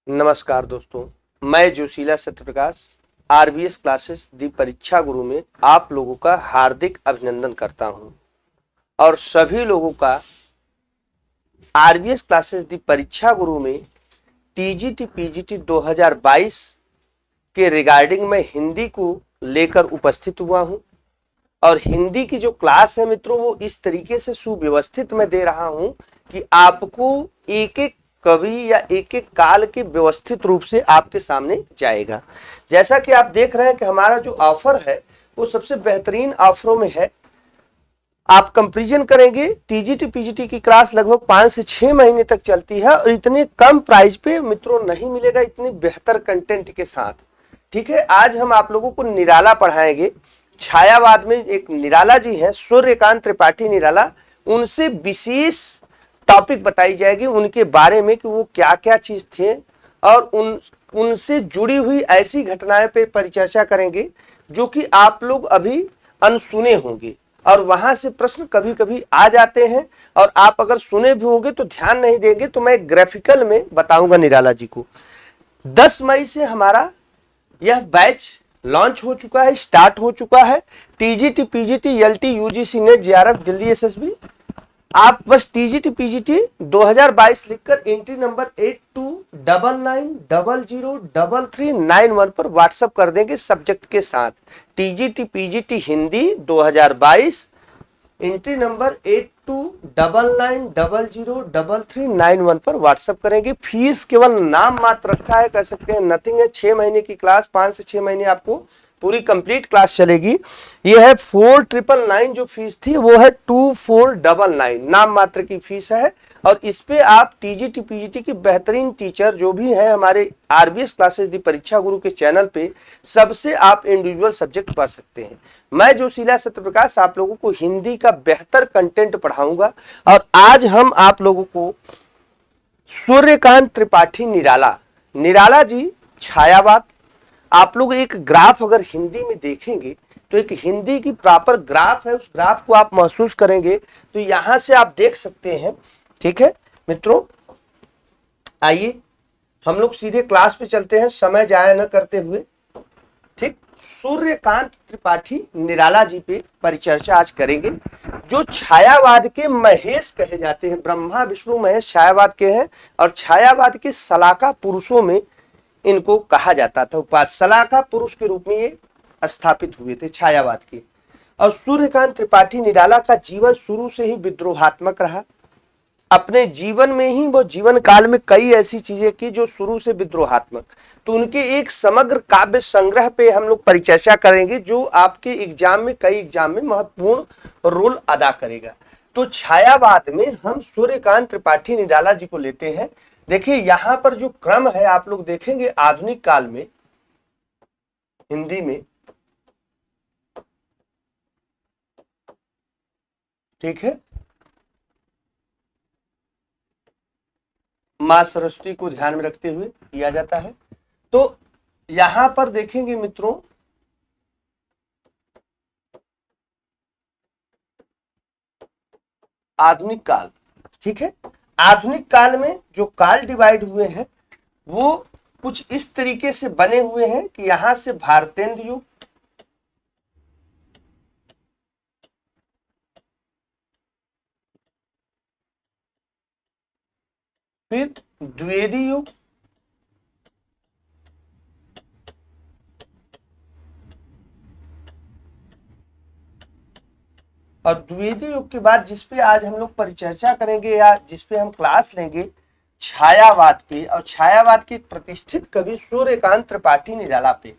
नमस्कार दोस्तों, मैं जोशीला सत्यप्रकाश आरबीएस क्लासेस दी परीक्षा गुरु में आप लोगों का हार्दिक अभिनंदन करता हूं और सभी लोगों का आरबीएस क्लासेस दी परीक्षा गुरु में टीजीटी पीजीटी 2022 के रिगार्डिंग मैं हिंदी को लेकर उपस्थित हुआ हूं और हिंदी की जो क्लास है मित्रों वो इस तरीके से सुव्यवस्थित मैं दे रहा हूं कि आपको एक एक कवि या एक एक काल के व्यवस्थित रूप से आपके सामने जाएगा। जैसा कि आप देख रहे हैं कि हमारा जो ऑफर है वो सबसे बेहतरीन ऑफरों में है। आप कंपेरिजन करेंगे, टीजीटी पीजीटी की क्लास लगभग 5 से 6 महीने तक चलती है और इतने कम प्राइस पे मित्रों नहीं मिलेगा, इतने बेहतर कंटेंट के साथ। ठीक है, आज हम आप लोगों को निराला पढ़ाएंगे। छायावाद में एक निराला जी हैं, सूर्यकांत त्रिपाठी निराला, उनसे विशेष टॉपिक बताई जाएगी उनके बारे में कि वो क्या क्या चीज थे और उनसे जुड़ी हुई ऐसी घटनाएं पे परिचर्चा करेंगे जो कि आप लोग अभी अनसुने होंगे और वहां से प्रश्न कभी कभी आ जाते हैं और आप अगर सुने भी होंगे तो ध्यान नहीं देंगे। तो मैं ग्राफिकल में बताऊंगा निराला जी को। 10 मई से हमारा यह बैच लॉन्च हो चुका है, स्टार्ट हो चुका है। TGT PGT LT UGC net JRF Delhi SSB, आप बस टीजीटी पीजीटी 2022 लिखकर एंट्री नंबर 8299003391 पर व्हाट्सएप कर देंगे सब्जेक्ट के साथ। TGT PGT Hindi 2022 entry number 8299003391 पर व्हाट्सएप करेंगे। फीस केवल नाम मात्र रखा है, कह सकते हैं नथिंग है। 6 महीने की क्लास, 5 से 6 महीने आपको पूरी कंप्लीट क्लास चलेगी। यह है 4999 जो फीस थी वो है 2499 नाम मात्र की फीस है। और इस पे आप टीजीटी पीजीटी की बेहतरीन टीचर जो भी है हमारे आरबीएस क्लासेस दी परीक्षा गुरु के चैनल पे सबसे आप इंडिविजुअल सब्जेक्ट पढ़ सकते हैं। मैं जोशीला सत्यप्रकाश आप लोगों को हिंदी का बेहतर कंटेंट पढ़ाऊंगा और आज हम आप लोगों को सूर्यकांत त्रिपाठी निराला, निराला जी छायावाद, आप लोग एक ग्राफ अगर हिंदी में देखेंगे तो एक हिंदी की प्रॉपर ग्राफ है, उस ग्राफ को आप महसूस करेंगे तो यहां से आप देख सकते हैं। ठीक है मित्रों, आइए हम लोग सीधे क्लास पे चलते हैं समय जाया न करते हुए। ठीक, सूर्यकांत त्रिपाठी निराला जी पे परिचर्चा आज करेंगे जो छायावाद के महेश कहे जाते हैं। ब्रह्मा विष्णु महेश छायावाद के हैं और छायावाद के सलाका पुरुषों में इनको कहा जाता था। उपाधि सलाका पुरुष के रूप में ये स्थापित हुए थे छायावाद के। और सूर्यकांत त्रिपाठी निराला का जीवन शुरू से ही विद्रोहात्मक रहा। अपने जीवन में ही वो जीवन काल में कई ऐसी चीजें की जो शुरू से विद्रोहात्मक। तो उनके एक समग्र काव्य संग्रह पे हम लोग परिचर्चा करेंगे जो आपके एग्जाम में, कई एग्जाम में महत्वपूर्ण रोल अदा करेगा। तो छायावाद में हम सूर्यकांत त्रिपाठी निराला जी को लेते हैं। देखिए यहां पर जो क्रम है आप लोग देखेंगे आधुनिक काल में हिंदी में, ठीक है, मां सरस्वती को ध्यान में रखते हुए किया जाता है। तो यहां पर देखेंगे मित्रों आधुनिक काल, ठीक है, आधुनिक काल में जो काल डिवाइड हुए हैं वो कुछ इस तरीके से बने हुए हैं कि यहां से भारतेंद्र युग, फिर द्विवेदी युग, और द्विवेदी युग के बाद जिसपे आज हम लोग परिचर्चा करेंगे या जिसपे हम क्लास लेंगे छायावाद पे, और छायावाद के प्रतिष्ठित कवि सूर्यकांत त्रिपाठी निराला पे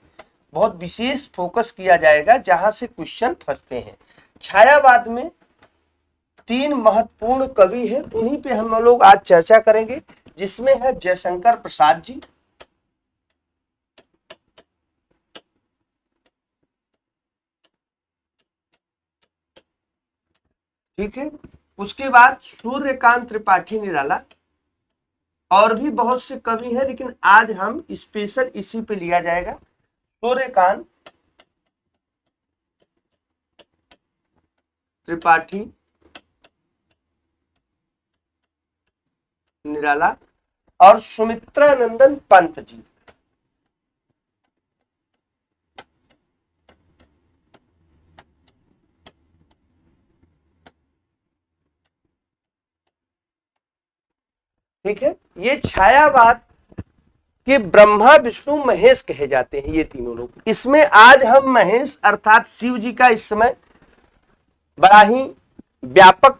बहुत विशेष फोकस किया जाएगा जहां से क्वेश्चन फंसते हैं। छायावाद में 3 महत्वपूर्ण कवि हैं, उन्हीं पे हम लोग आज चर्चा करेंगे, जिसमें है जयशंकर प्रसाद जी, ठीक है, उसके बाद सूर्यकांत त्रिपाठी निराला, और भी बहुत से कवि हैं लेकिन आज हम स्पेशल इसी पे लिया जाएगा सूर्यकांत त्रिपाठी निराला। और सुमित्रानंदन पंत जी। ठीक है, ये छायावाद के ब्रह्मा विष्णु महेश कहे जाते हैं ये तीनों लोग। इसमें आज हम महेश अर्थात शिव जी का इस समय बड़ा ही व्यापक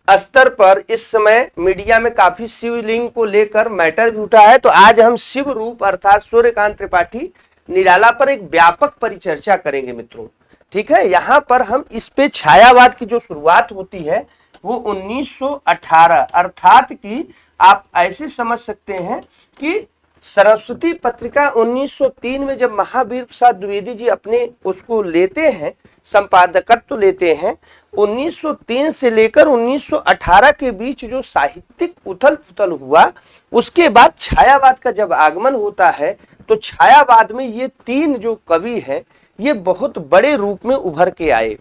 स्तर पर इस समय मीडिया में काफी शिवलिंग को लेकर मैटर भी उठा है, तो आज हम शिव रूप अर्थात सूर्यकांत त्रिपाठी निराला पर एक व्यापक परिचर्चा करेंगे मित्रों। ठीक है, यहां पर हम इस पे छायावाद की जो शुरुआत होती है वो 1918 अर्थात कि आप ऐसे समझ सकते हैं कि सरस्वती पत्रिका 1903 में जब महावीर प्रसाद द्विवेदी जी अपने उसको लेते हैं, संपादकत्व लेते हैं, 1903 से लेकर 1918 के बीच जो साहित्यिक उथल पुथल हुआ, उसके बाद छायावाद का जब आगमन होता है तो छायावाद में ये तीन जो कवि हैं ये बहुत बड़े रूप में उभर के आए।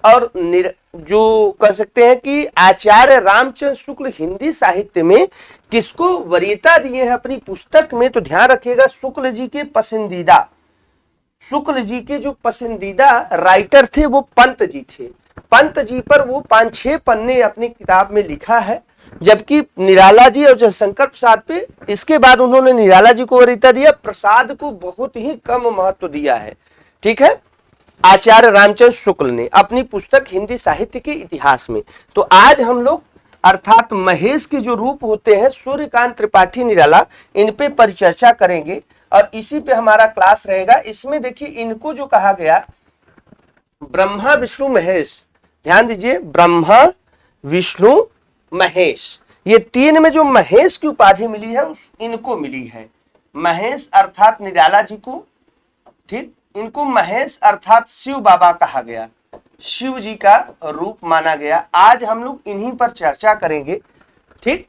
और जो कह सकते हैं कि आचार्य रामचंद्र शुक्ल हिंदी साहित्य में किसको वरीयता दिए हैं अपनी पुस्तक में, तो ध्यान रखिएगा शुक्ल जी के पसंदीदा, शुक्ल जी के जो पसंदीदा राइटर थे वो पंत जी थे। पंत जी पर वो 5-6 पन्ने अपनी किताब में लिखा है, जबकि निराला जी और जयशंकर प्रसाद पे इसके बाद उन्होंने निराला जी को वरीयता दिया, प्रसाद को बहुत ही कम महत्व दिया है। ठीक है, आचार्य रामचंद्र शुक्ल ने अपनी पुस्तक हिंदी साहित्य के इतिहास में। तो आज हम लोग अर्थात महेश के जो रूप होते हैं सूर्यकांत त्रिपाठी निराला, इन पे परिचर्चा करेंगे और इसी पे हमारा क्लास रहेगा। इसमें देखिए इनको जो कहा गया ब्रह्मा विष्णु महेश, ध्यान दीजिए ब्रह्मा विष्णु महेश, ये तीन में जो महेश की उपाधि मिली है उस इनको मिली है। महेश अर्थात निराला जी को, ठीक, इनको महेश अर्थात शिव बाबा कहा गया, शिव जी का रूप माना गया। आज हम लोग इन्हीं पर चर्चा करेंगे। ठीक,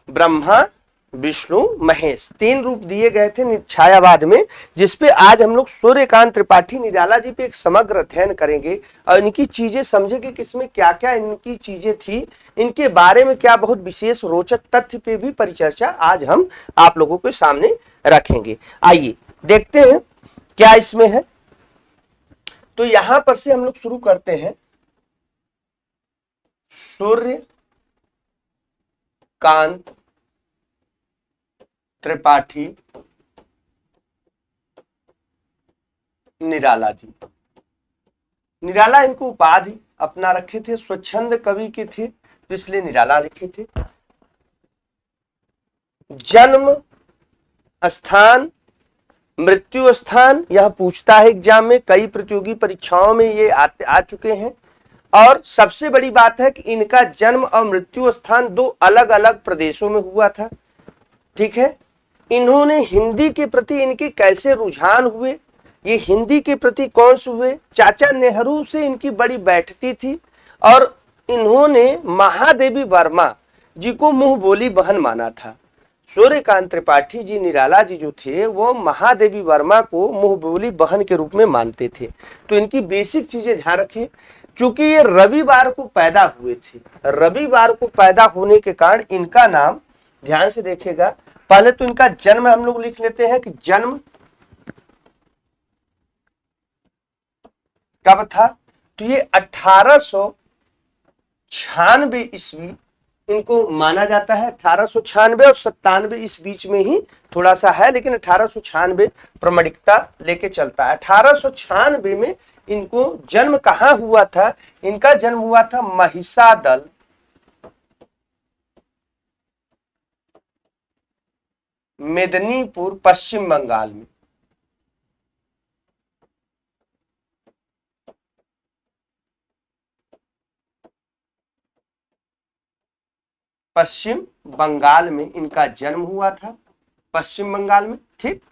ब्रह्मा विष्णु महेश तीन रूप दिए गए थे छायावाद में, जिसपे आज हम लोग सूर्यकांत त्रिपाठी निराला जी पे एक समग्र अध्ययन करेंगे और इनकी चीजें समझेंगे कि इसमें क्या क्या इनकी चीजें थी, इनके बारे में क्या बहुत विशेष रोचक तथ्य पे भी परिचर्चा आज हम आप लोगों के सामने रखेंगे। आइए देखते हैं क्या इसमें है। तो यहां पर से हम लोग शुरू करते हैं। सूर्यकांत त्रिपाठी निराला जी। निराला इनको उपाधि अपना रखे थे, स्वच्छंद कवि के थे तो इसलिए निराला लिखे थे। जन्म स्थान मृत्यु स्थान यह पूछता है एग्जाम में, कई प्रतियोगी परीक्षाओं में ये आ चुके हैं। और सबसे बड़ी बात है कि इनका जन्म और मृत्यु स्थान दो अलग अलग प्रदेशों में हुआ था। ठीक है, इन्होंने हिंदी के प्रति इनके कैसे रुझान हुए, ये हिंदी के प्रति कौन से हुए, चाचा नेहरू से इनकी बड़ी बैठती थी और इन्होंने महादेवी वर्मा जी को मुंह बोली बहन माना था। सूर्यकांत त्रिपाठी जी निराला जी जो थे वो महादेवी वर्मा को मुंह बोली बहन के रूप में मानते थे। तो इनकी बेसिक चीजें ध्यान रखिए, क्योंकि ये रविवार को पैदा हुए थे, रविवार को पैदा होने के कारण इनका नाम, ध्यान से देखिएगा, पहले तो इनका जन्म हम लोग लिख लेते हैं कि जन्म कब था, तो ये 1896 ईस्वी इनको माना जाता है। 1896 और 97 इस बीच में ही थोड़ा सा है, लेकिन 1896 प्रामाणिकता लेके चलता है। 1896 में इनको जन्म कहां हुआ था, इनका जन्म हुआ था महिषादल, मेदिनीपुर, पश्चिम बंगाल में। पश्चिम बंगाल में इनका जन्म हुआ था, पश्चिम बंगाल में। ठीक,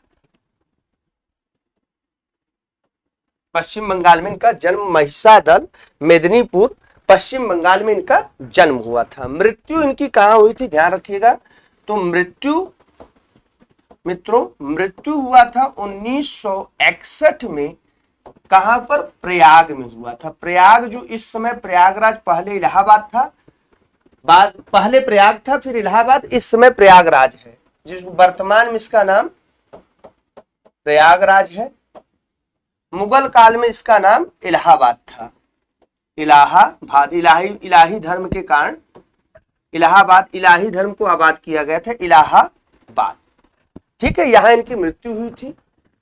पश्चिम बंगाल में इनका जन्म, महिषादल, मेदिनीपुर, पश्चिम बंगाल में इनका जन्म हुआ था। मृत्यु इनकी कहां हुई थी, ध्यान रखिएगा, तो मृत्यु मित्रों, मृत्यु हुआ था 1961 में। कहां पर, प्रयाग में हुआ था। प्रयाग जो इस समय प्रयागराज पहले इलाहाबाद था, बाद पहले प्रयाग था, फिर इलाहाबाद, इस समय प्रयागराज है, जिस वर्तमान में इसका नाम प्रयागराज है। मुगल काल में इसका नाम इलाहाबाद था। इलाहाबाद इलाही धर्म के कारण इलाहाबाद, इलाही धर्म को आबाद किया गया था इलाहाबाद। ठीक है, यहां इनकी मृत्यु हुई थी।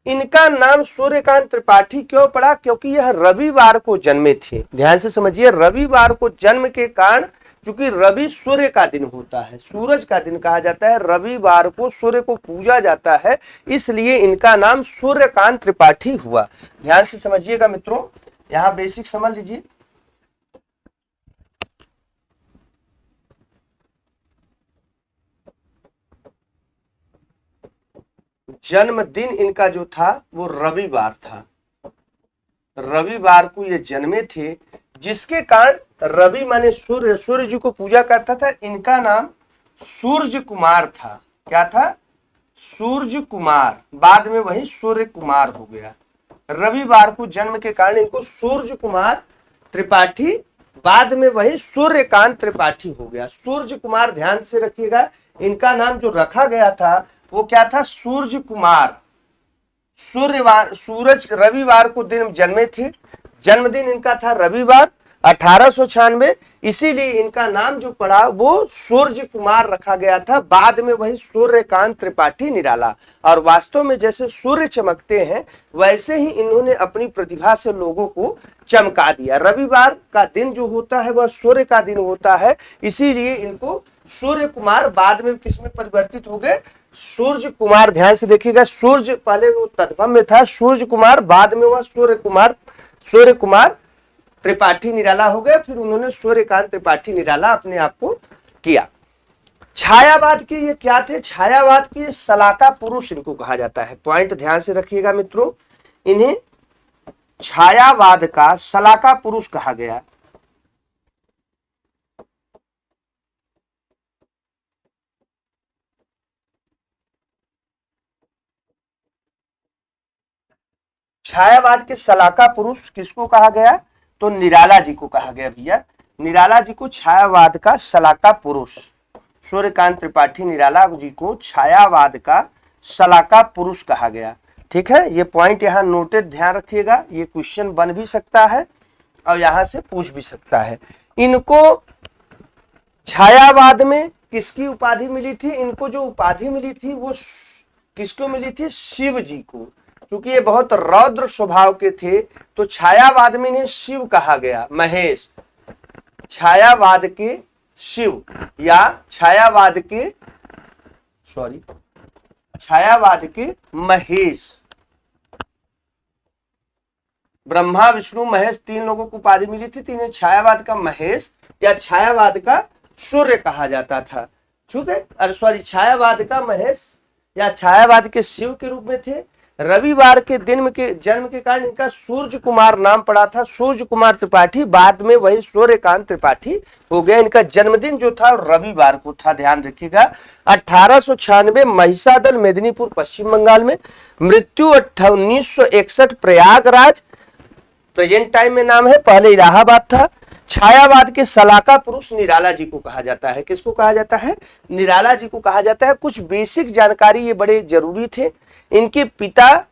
इनका नाम सूर्यकांत त्रिपाठी क्यों पड़ा? क्योंकि यह रविवार को जन्मे थे। ध्यान से समझिए, रविवार को जन्म के कारण, क्योंकि रवि सूर्य का दिन होता है, सूरज का दिन कहा जाता है, रविवार को सूर्य को पूजा जाता है, इसलिए इनका नाम सूर्यकांत त्रिपाठी हुआ। ध्यान से समझिएगा मित्रों, यहां बेसिक समझ लीजिए। जन्मदिन इनका जो था वो रविवार था, रविवार को ये जन्मे थे, जिसके कारण रवि माने सूर्य, सूर्य जी को पूजा करता था। इनका नाम सूर्य कुमार था। क्या था? सूर्य कुमार, बाद में वही सूर्य कुमार हो गया। रविवार को जन्म के कारण इनको सूर्य कुमार त्रिपाठी, बाद में वही सूर्यकांत त्रिपाठी हो गया। सूर्य कुमार, ध्यान से रखिएगा, इनका नाम जो रखा गया था वो क्या था? सूर्य कुमार। सूरज रविवार को दिन जन्मे थे, जन्मदिन इनका था रविवार 1896, इसीलिए इनका नाम जो पड़ा वो सूर्य कुमार रखा गया था, बाद में वही सूर्यकांत त्रिपाठी निराला। और वास्तव में जैसे सूर्य चमकते हैं वैसे ही इन्होंने अपनी प्रतिभा से लोगों को चमका दिया। रविवार का दिन जो होता है वह सूर्य का दिन होता है, इसीलिए इनको सूर्य कुमार, बाद में किसमें परिवर्तित हो गए? सूर्य कुमार। ध्यान से देखिएगा, सूर्य पहले वो तत्भम में था सूर्य कुमार, बाद में वह सूर्य कुमार त्रिपाठी निराला हो गए, फिर उन्होंने सूर्यकांत त्रिपाठी निराला अपने आप को किया। छायावाद के ये क्या थे? छायावाद के सलाका पुरुष इनको कहा जाता है। पॉइंट ध्यान से रखिएगा मित्रों, इन्हें छायावाद का सलाका पुरुष कहा गया। छायावाद के सलाका पुरुष किसको कहा गया? तो निराला जी को कहा गया भैया। निराला जी को छायावाद का सलाका पुरुष, सूर्यकांत त्रिपाठी निराला जी को छायावाद का सलाका पुरुष कहा गया। ठीक है, ये पॉइंट यहाँ नोटेड, ध्यान रखिएगा, ये क्वेश्चन बन भी सकता है और यहां से पूछ भी सकता है। इनको छायावाद में किसकी उपाधि मिली थी? इनको जो उपाधि मिली थी वो किसको मिली थी? शिव जी को। क्योंकि ये बहुत रौद्र स्वभाव के थे तो छायावाद में इन्हें शिव कहा गया, महेश। छायावाद के शिव या छायावाद के महेश। ब्रह्मा विष्णु महेश तीन लोगों को उपाधि मिली थी, तो इन्हें छायावाद का महेश या छायावाद का सूर्य कहा जाता था। ठीक है, अरे छायावाद का महेश या छायावाद के शिव के रूप में थे। रविवार के दिन के जन्म के कारण इनका सूर्य कुमार नाम पड़ा था, सूर्य कुमार त्रिपाठी, बाद में वही सूर्यकांत त्रिपाठी हो गया। इनका जन्मदिन जो था रविवार को था, ध्यान रखिएगा। 1896 महिषादल मेदिनीपुर पश्चिम बंगाल में। मृत्यु 1961 प्रयागराज, प्रेजेंट टाइम में नाम है, पहले इलाहाबाद था। छायावाद के सलाका पुरुष निराला जी को कहा जाता है। किसको कहा जाता है? निराला जी को कहा जाता है। कुछ बेसिक जानकारी ये बड़े जरूरी थे। इनके पिता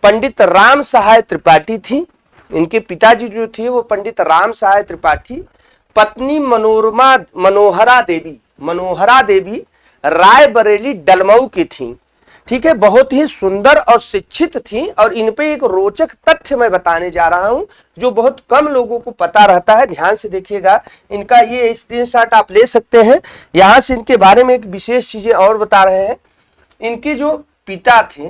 पंडित राम सहाय त्रिपाठी थी, इनके पिताजी जो थे वो पंडित राम सहाय त्रिपाठी। पत्नी मनोहरा देवी रायबरेली डलमऊ की थी। ठीक है, बहुत ही सुंदर और शिक्षित थी। और इन पे एक रोचक तथ्य मैं बताने जा रहा हूं जो बहुत कम लोगों को पता रहता है। ध्यान से देखिएगा, इनका ये स्क्रीनशॉट आप ले सकते हैं। यहां से इनके बारे में एक विशेष चीजें और बता रहे हैं। इनके जो पिता थे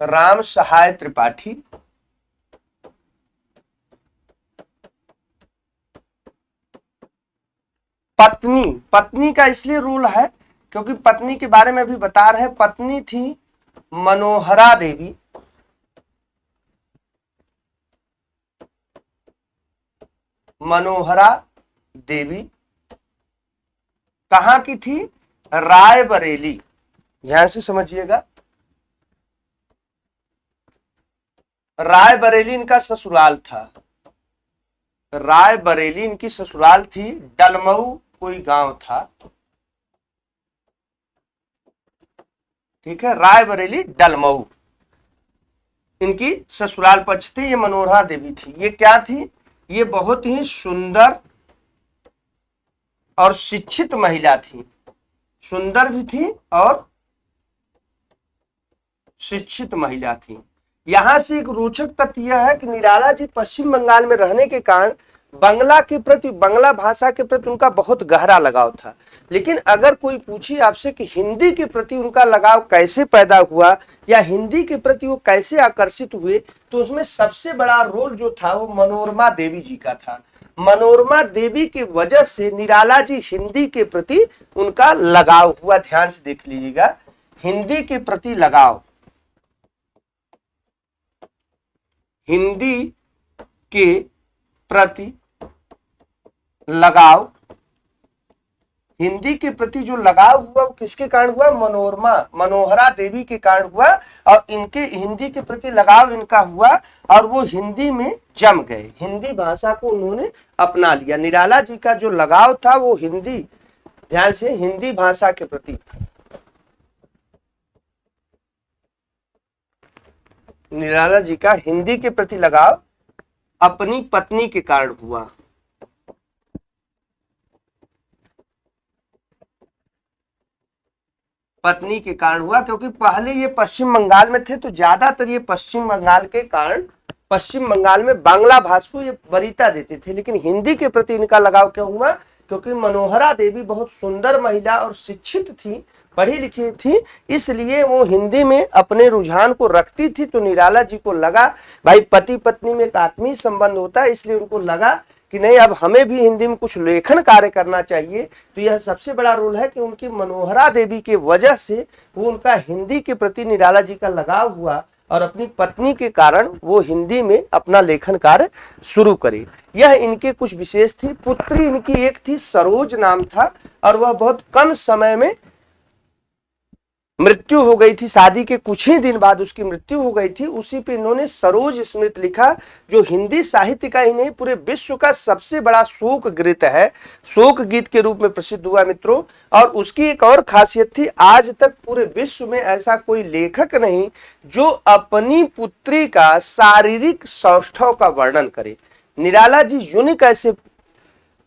राम सहाय त्रिपाठी, पत्नी का इसलिए रूल है क्योंकि पत्नी के बारे में भी बता रहे हैं। पत्नी थी मनोहरा देवी, कहां की थी? रायबरेली। ध्यान से समझिएगा, रायबरेली इनका ससुराल था, रायबरेली इनकी ससुराल थी। डलमऊ कोई गांव था, ठीक है, रायबरेली डलमऊ इनकी ससुराल पक्ष थी। ये मनोहरा देवी थी। ये क्या थी? ये बहुत ही सुंदर और शिक्षित महिला थी, सुंदर भी थी और शिक्षित महिला थी। यहां से एक रोचक तथ्य यह है कि निराला जी पश्चिम बंगाल में रहने के कारण बंगला के प्रति, बंगला भाषा के प्रति उनका बहुत गहरा लगाव था। लेकिन अगर कोई पूछे आपसे कि हिंदी के प्रति उनका लगाव कैसे पैदा हुआ या हिंदी के प्रति वो कैसे आकर्षित हुए, तो उसमें सबसे बड़ा रोल जो था वो मनोरमा देवी जी का था। मनोरमा देवी की वजह से निराला जी हिंदी के प्रति उनका लगाव हुआ। ध्यान से देख लीजिएगा, हिंदी के प्रति लगाव, हिंदी के प्रति लगाव, हिंदी के प्रति जो लगाव हुआ वो किसके कारण हुआ? मनोहरा देवी के कारण हुआ। और इनके हिंदी के प्रति लगाव इनका हुआ और वो हिंदी में जम गए, हिंदी भाषा को उन्होंने अपना लिया। निराला जी का जो लगाव था वो हिंदी, ध्यान से, हिंदी भाषा के प्रति, निराला जी का हिंदी के प्रति लगाव अपनी पत्नी के कारण हुआ। पत्नी के कारण हुआ, क्योंकि पहले ये पश्चिम बंगाल में थे तो ज्यादातर ये पश्चिम बंगाल के कारण पश्चिम बंगाल में बांग्ला भाषा को ये वरीयता देते थे। लेकिन हिंदी के प्रति इनका लगाव क्यों हुआ? क्योंकि मनोहरा देवी बहुत सुंदर महिला और शिक्षित थी, पढ़ी लिखी थी, इसलिए वो हिंदी में अपने रुझान को रखती थी। तो निराला जी को लगा भाई पति पत्नी में एक आत्मीय संबंध होता है, इसलिए उनको लगा कि नहीं, अब हमें भी हिंदी में कुछ लेखन कार्य करना चाहिए। तो यह सबसे बड़ा रोल है कि उनकी मनोहरा देवी के वजह से वो उनका हिंदी के प्रति निराला जी का लगाव हुआ और अपनी पत्नी के कारण वो हिंदी में अपना लेखन कार्य शुरू करे। यह इनके कुछ विशेष थी। पुत्री इनकी एक थी, सरोज नाम था, और वह बहुत कम समय में मृत्यु हो गई थी। शादी के कुछ ही दिन बाद उसकी मृत्यु हो गई थी। उसी पे इन्होंने सरोज स्मृति लिखा, जो हिंदी साहित्य का ही नहीं पूरे विश्व का सबसे बड़ा शोक गीत है, शोक गीत के रूप में प्रसिद्ध हुआ मित्रों। और उसकी एक और खासियत थी, आज तक पूरे विश्व में ऐसा कोई लेखक नहीं जो अपनी पुत्री का शारीरिक सौष्ठव का वर्णन करे। निराला जी यूनिक ऐसे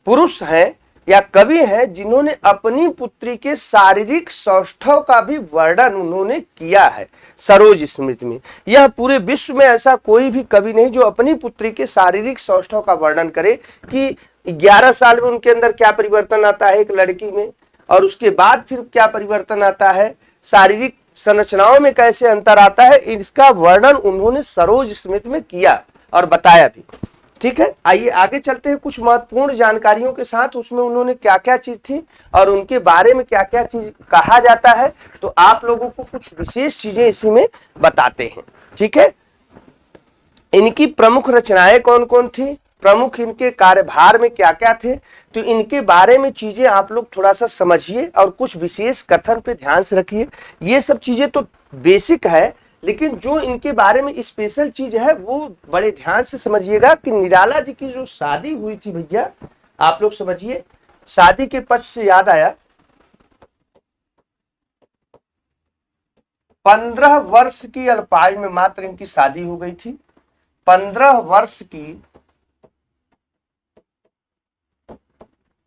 पुरुष हैं या कवि हैं जिन्होंने अपनी पुत्री के शारीरिक सौष्ठव का भी वर्णन उन्होंने किया है सरोज स्मृति में। यह पूरे विश्व में ऐसा कोई भी कवि नहीं जो अपनी पुत्री के शारीरिक सौष्ठव का वर्णन करे कि 11 साल में उनके अंदर क्या परिवर्तन आता है एक लड़की में, और उसके बाद फिर क्या परिवर्तन आता है, शारीरिक संरचनाओं में कैसे अंतर आता है, इसका वर्णन उन्होंने सरोज स्मृति में किया और बताया भी। ठीक है, आइए आगे चलते हैं कुछ महत्वपूर्ण जानकारियों के साथ। उसमें उन्होंने क्या क्या चीज थी और उनके बारे में क्या क्या चीज कहा जाता है, तो आप लोगों को कुछ विशेष चीजें इसी में बताते हैं। ठीक है, इनकी प्रमुख रचनाएं कौन कौन थी, प्रमुख इनके कार्यभार में क्या क्या थे, तो इनके बारे में चीजें आप लोग थोड़ा सा समझिए और कुछ विशेष कथन पे ध्यान से रखिए। ये सब चीजें तो बेसिक है, लेकिन जो इनके बारे में स्पेशल चीज है वो बड़े ध्यान से समझिएगा कि निराला जी की जो शादी हुई थी, भैया आप लोग समझिए, शादी के पक्ष से याद आया, 15 वर्ष की अल्पायु में मात्र इनकी शादी हो गई थी। 15 वर्ष की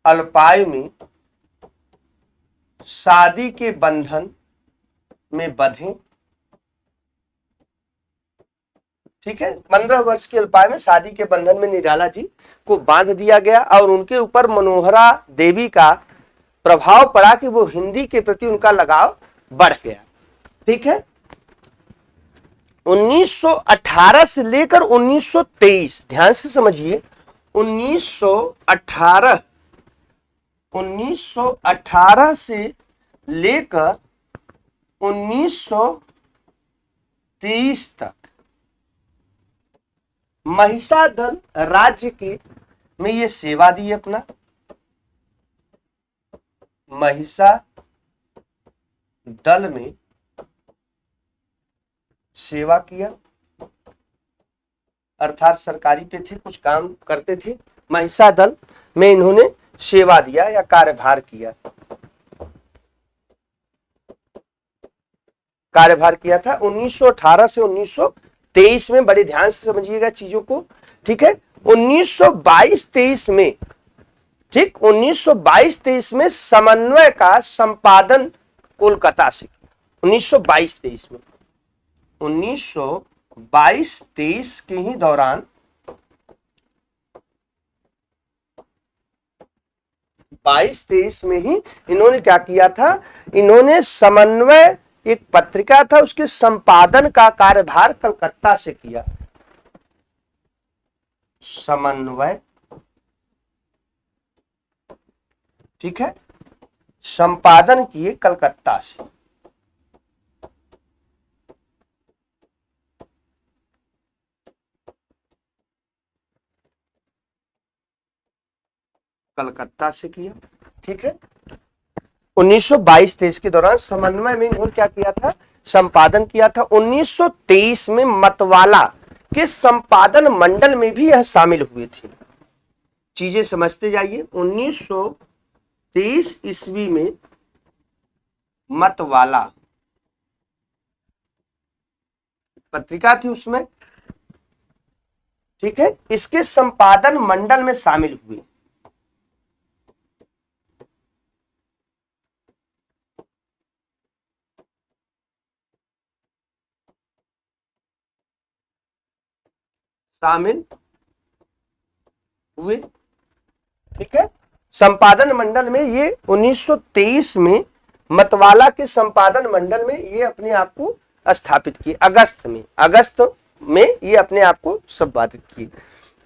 अल्पायु में शादी के बंधन में बंधे। ठीक है, 15 वर्ष की अल्पायु में शादी के बंधन में निराला जी को बांध दिया गया और उनके ऊपर मनोहरा देवी का प्रभाव पड़ा कि वो हिंदी के प्रति उनका लगाव बढ़ गया। ठीक है, 1918 से लेकर 1923, ध्यान से समझिए, 1918 से लेकर 1923 तक महिषादल राज्य के में ये सेवा दी अपना, महिषादल में सेवा किया। अर्थात सरकारी पे थे, कुछ काम करते थे। महिषा दल में इन्होंने सेवा दिया या कार्यभार किया, कार्यभार किया था 1918 से 1923 में। बड़े ध्यान से समझिएगा चीजों को, ठीक है। 1922-23 में, ठीक 1922-23 में समन्वय का संपादन कोलकाता से किया। 1922-23 में, 1922-23 के ही दौरान 22-23 में ही इन्होंने क्या किया था, इन्होंने समन्वय एक पत्रिका था उसके संपादन का कार्यभार कलकत्ता से किया। समन्वय, ठीक है, संपादन किए कलकत्ता से। कलकत्ता से किया, ठीक है। 1922-23 के दौरान समन्वय में इन्होंने क्या किया था, संपादन किया था। 1923 में मतवाला के संपादन मंडल में भी यह शामिल हुए थे। चीजें समझते जाइए। 1923 ईस्वी में मतवाला पत्रिका थी उसमें, ठीक है, इसके संपादन मंडल में शामिल हुए। शामिल हुए, ठीक है। संपादन मंडल में ये 1923 में मतवाला के संपादन मंडल में ये अपने आप को स्थापित किए। अगस्त में ये अपने आप को संपादित किए,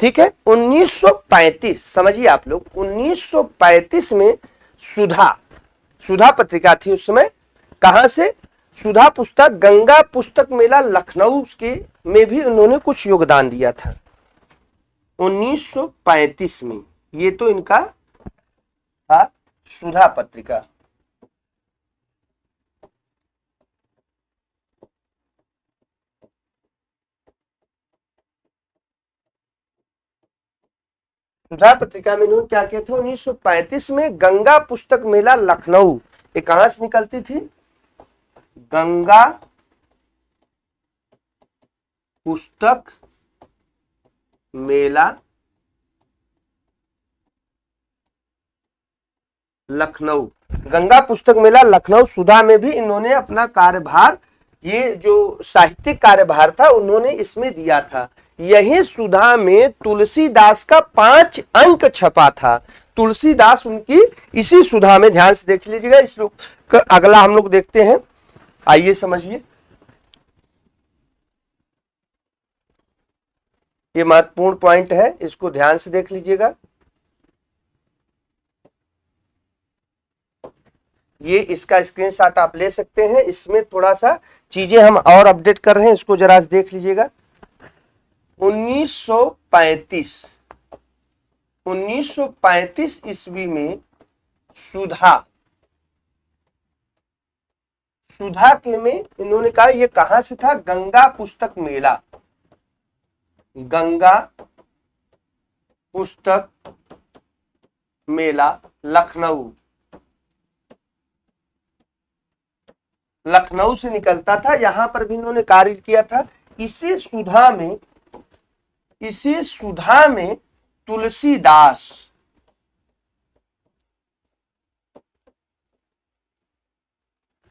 ठीक है। 1935 समझिए आप लोग, 1935 में सुधा पत्रिका थी उस समय। कहां से? सुधा पुस्तक, गंगा पुस्तक मेला लखनऊ के में भी उन्होंने कुछ योगदान दिया था 1935 में। ये तो इनका था सुधा पत्रिका। सुधा पत्रिका में इन्होंने क्या किया था 1935 में? गंगा पुस्तक मेला लखनऊ, ये कहां से निकलती थी? गंगा पुस्तक मेला लखनऊ, गंगा पुस्तक मेला लखनऊ। सुधा में भी इन्होंने अपना कार्यभार, ये जो साहित्यिक कार्यभार था उन्होंने इसमें दिया था। यही सुधा में तुलसीदास का 5 अंक छपा था। तुलसीदास उनकी इसी सुधा में, ध्यान से देख लीजिएगा। इस लोग अगला हम लोग देखते हैं, आइए समझिए। ये महत्वपूर्ण पॉइंट है, इसको ध्यान से देख लीजिएगा। ये इसका स्क्रीनशॉट आप ले सकते हैं। इसमें थोड़ा सा चीजें हम और अपडेट कर रहे हैं, इसको जरा देख लीजिएगा। 1935 ईस्वी में सुधा के में इन्होंने कहा, ये कहां से था? गंगा पुस्तक मेला, गंगा पुस्तक मेला लखनऊ से निकलता था। यहां पर भी इन्होंने कार्य किया था। इसी सुधा में तुलसीदास,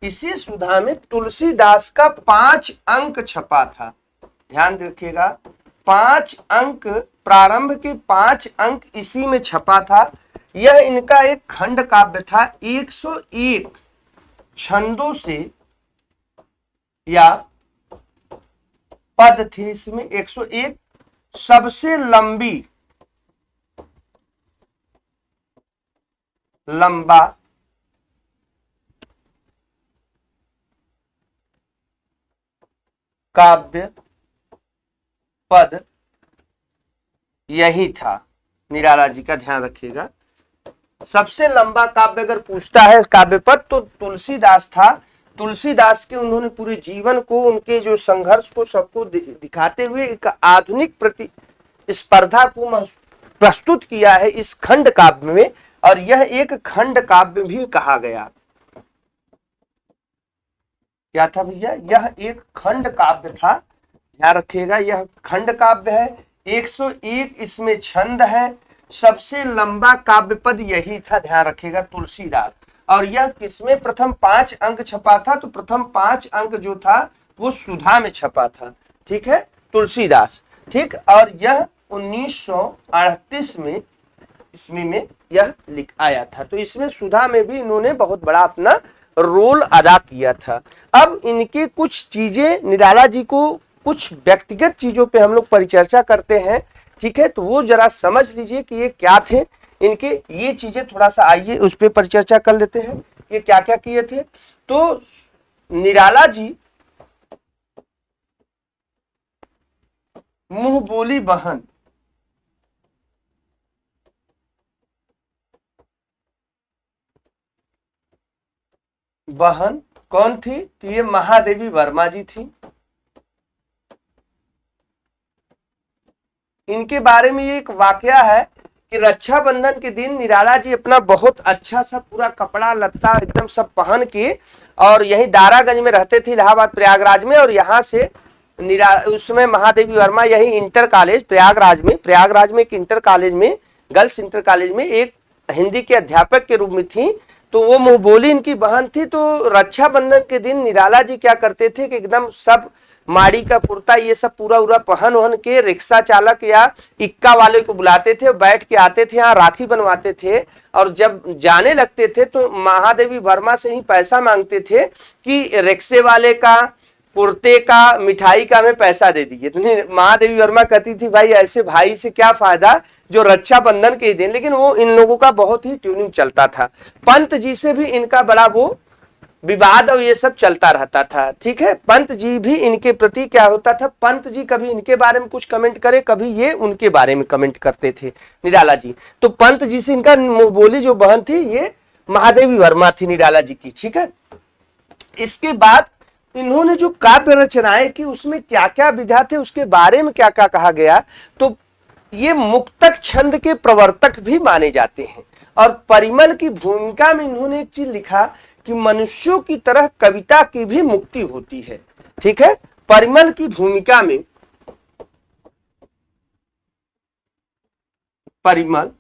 इसी सुधा में तुलसीदास का 5 अंक छपा था। ध्यान रखिएगा, 5 अंक, प्रारंभ के 5 अंक इसी में छपा था। यह इनका एक खंड काव्य था। 101 छंदों से या पद थे इसमें, 101 सबसे लंबा काव्य पद यही था। निराला जी का ध्यान रखिएगा। सबसे लंबा काव्य अगर पूछता है काव्य पद तो तुलसीदास था। तुलसीदास के उन्होंने पूरे जीवन को, उनके जो संघर्ष को सबको दिखाते हुए एक आधुनिक प्रतिस्पर्धा को प्रस्तुत किया है इस खंड काव्य में, और यह एक खंड काव्य भी कहा गया। क्या था भैया? यह एक खंड काव्य था, ध्यान रखिएगा, यह खंड काव्य है। 101 इसमें छंद है, सबसे लंबा काव्य पद यही था, ध्यान रखिएगा, तुलसीदास। और यह किसमें प्रथम 5 अंक छपा था? तो प्रथम 5 अंक जो था वो सुधा में छपा था, ठीक है, तुलसीदास, ठीक। और यह 1938 में ईस्वी में यह लिख आया था। तो इसमें सुधा में भी इन्होंने बहुत बड़ा अपना रोल अदा किया था। अब इनके कुछ चीजें, निराला जी को कुछ व्यक्तिगत चीजों पे हम लोग परिचर्चा करते हैं, ठीक है, तो वो जरा समझ लीजिए कि ये क्या थे इनके, ये चीजें थोड़ा सा आइए उस पर परिचर्चा कर लेते हैं, ये क्या क्या किए थे। तो निराला जी मुंह बोली बहन, बहन कौन थी? तो ये महादेवी वर्मा जी थी। इनके बारे में ये एक वाकया है कि रक्षाबंधन के दिन निराला जी अपना बहुत अच्छा सा पूरा कपड़ा लत्ता एकदम सब पहन के, और यही दारागंज में रहते थे, इलाहाबाद प्रयागराज में, और यहाँ से उसमें महादेवी वर्मा यही इंटर कॉलेज प्रयागराज में एक इंटर कॉलेज में, गर्ल्स इंटर कॉलेज में एक हिंदी के अध्यापक के रूप में थी। तो वो मुंहबोली इनकी बहन थी। तो रक्षाबंधन के दिन निराला जी क्या करते थे कि एकदम सब माड़ी का कुर्ता ये सब पूरा उरा पहन वहन के रिक्शा चालक या इक्का वाले को बुलाते थे, बैठ के आते थे, यहाँ राखी बनवाते थे, और जब जाने लगते थे तो महादेवी वर्मा से ही पैसा मांगते थे कि रिक्शे वाले का, कुर्ते का, मिठाई का हमें पैसा दे दीजिए। तो महादेवी वर्मा कहती थी भाई ऐसे भाई से क्या फायदा जो रक्षाबंधन के दिन, लेकिन वो इन लोगों का बहुत ही ट्यूनिंग चलता था। पंत जी से भी इनका बड़ा वो विवाद और ये सब चलता रहता था, ठीक है। पंत जी भी इनके प्रति क्या होता था, पंत जी कभी इनके बारे में कुछ कमेंट करे, कभी ये उनके बारे में कमेंट करते थे निराला जी। तो पंत जी से इनका बोली जो बहन थी ये महादेवी वर्मा थी निराला जी की, ठीक है। इसके बाद इन्होंने जो काव्य रचनाएं की उसमें क्या क्या विधा थे, उसके बारे में क्या क्या कहा गया। तो ये मुक्तक छंद के प्रवर्तक भी माने जाते हैं। और परिमल की भूमिका में इन्होंने एक चीज लिखा कि मनुष्यों की तरह कविता की भी मुक्ति होती है, ठीक है। परिमल की भूमिका में, परिमल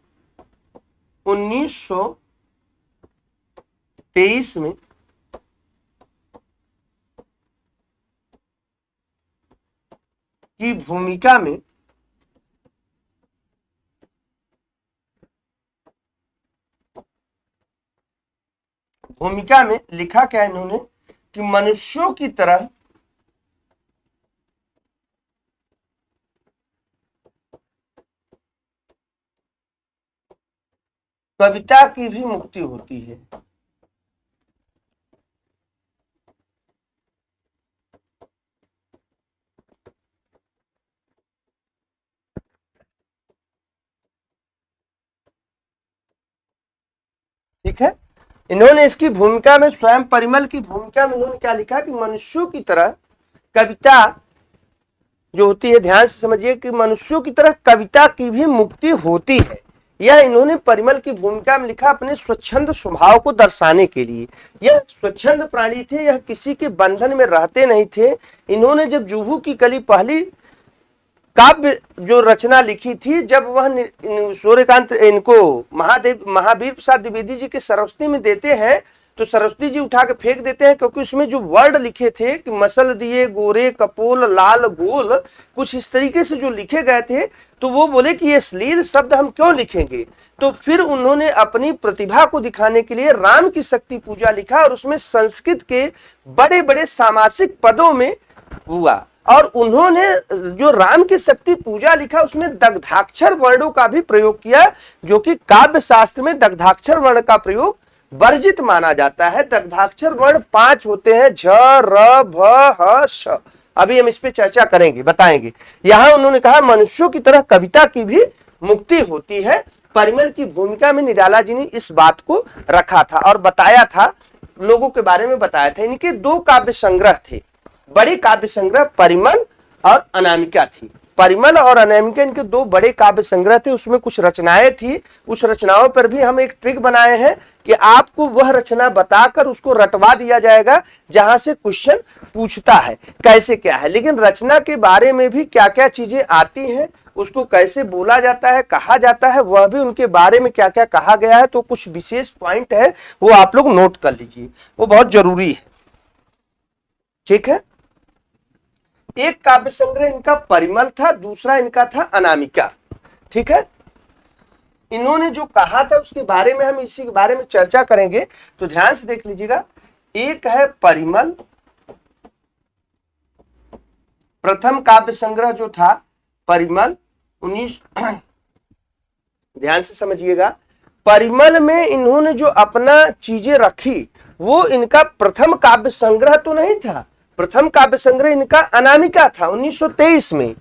1923 में की भूमिका में लिखा क्या इन्होंने कि मनुष्यों की तरह कविता की भी मुक्ति होती है। ठीक है, इन्होंने इसकी भूमिका में, स्वयं परिमल की भूमिका में इन्होंने क्या लिखा कि मनुष्यों की तरह कविता जो होती है, ध्यान से समझिए, कि मनुष्यों की तरह कविता की भी मुक्ति होती है। यह इन्होंने परिमल की भूमिका में लिखा अपने स्वच्छंद स्वभाव को दर्शाने के लिए। यह स्वच्छंद प्राणी थे, यह किसी के बंधन में रहते नहीं थे। इन्होंने जब जुहू की कली पहली काव्य जो रचना लिखी थी, जब वह सूर्यकांत इनको महावीर प्रसाद द्विवेदी जी के सरस्वती में देते हैं, तो सरस्वती जी उठा के फेंक देते हैं, क्योंकि उसमें जो वर्ड लिखे थे कि मसल दिए गोरे कपोल लाल गोल, कुछ इस तरीके से जो लिखे गए थे, तो वो बोले कि ये अश्लील शब्द हम क्यों लिखेंगे। तो फिर उन्होंने अपनी प्रतिभा को दिखाने के लिए राम की शक्ति पूजा लिखा, और उसमें संस्कृत के बड़े बड़े सामासिक पदों में हुआ। और उन्होंने जो राम की शक्ति पूजा लिखा उसमें दग्धाक्षर वर्णों का भी प्रयोग किया, जो कि काव्य शास्त्र में दग्धाक्षर वर्ण का प्रयोग वर्जित माना जाता है। दग्धाक्षर वर्ण 5 होते हैं, झ र भ ह श। अभी हम इस पे चर्चा करेंगे, बताएंगे। यहां उन्होंने कहा मनुष्यों की तरह कविता की भी मुक्ति होती है। परिमल की भूमिका में निराला जी ने इस बात को रखा था और बताया था। लोगों के बारे में बताया था। इनके दो काव्य संग्रह थे, बड़े काव्य संग्रह परिमल और अनामिका थी। परिमल और अनामिका इनके दो बड़े काव्य संग्रह थे, उसमें कुछ रचनाएं थी। उस रचनाओं पर भी हम एक ट्रिक बनाए हैं कि आपको वह रचना बताकर उसको रटवा दिया जाएगा जहां से क्वेश्चन पूछता है कैसे क्या है। लेकिन रचना के बारे में भी क्या क्या चीजें आती हैं, उसको कैसे बोला जाता है, कहा जाता है, वह भी उनके बारे में क्या क्या कहा गया है, तो कुछ विशेष पॉइंट है वो आप लोग नोट कर लीजिए, वो बहुत जरूरी है। ठीक है, एक काव्य संग्रह इनका परिमल था, दूसरा इनका था अनामिका। ठीक है, इन्होंने जो कहा था उसके बारे में हम इसी के बारे में चर्चा करेंगे, तो ध्यान से देख लीजिएगा। एक है परिमल, प्रथम काव्य संग्रह जो था परिमल 19, ध्यान से समझिएगा, परिमल में इन्होंने जो अपना चीजें रखी वो इनका प्रथम काव्य संग्रह तो नहीं था। प्रथम काव्य संग्रह इनका अनामिका था 1923 में।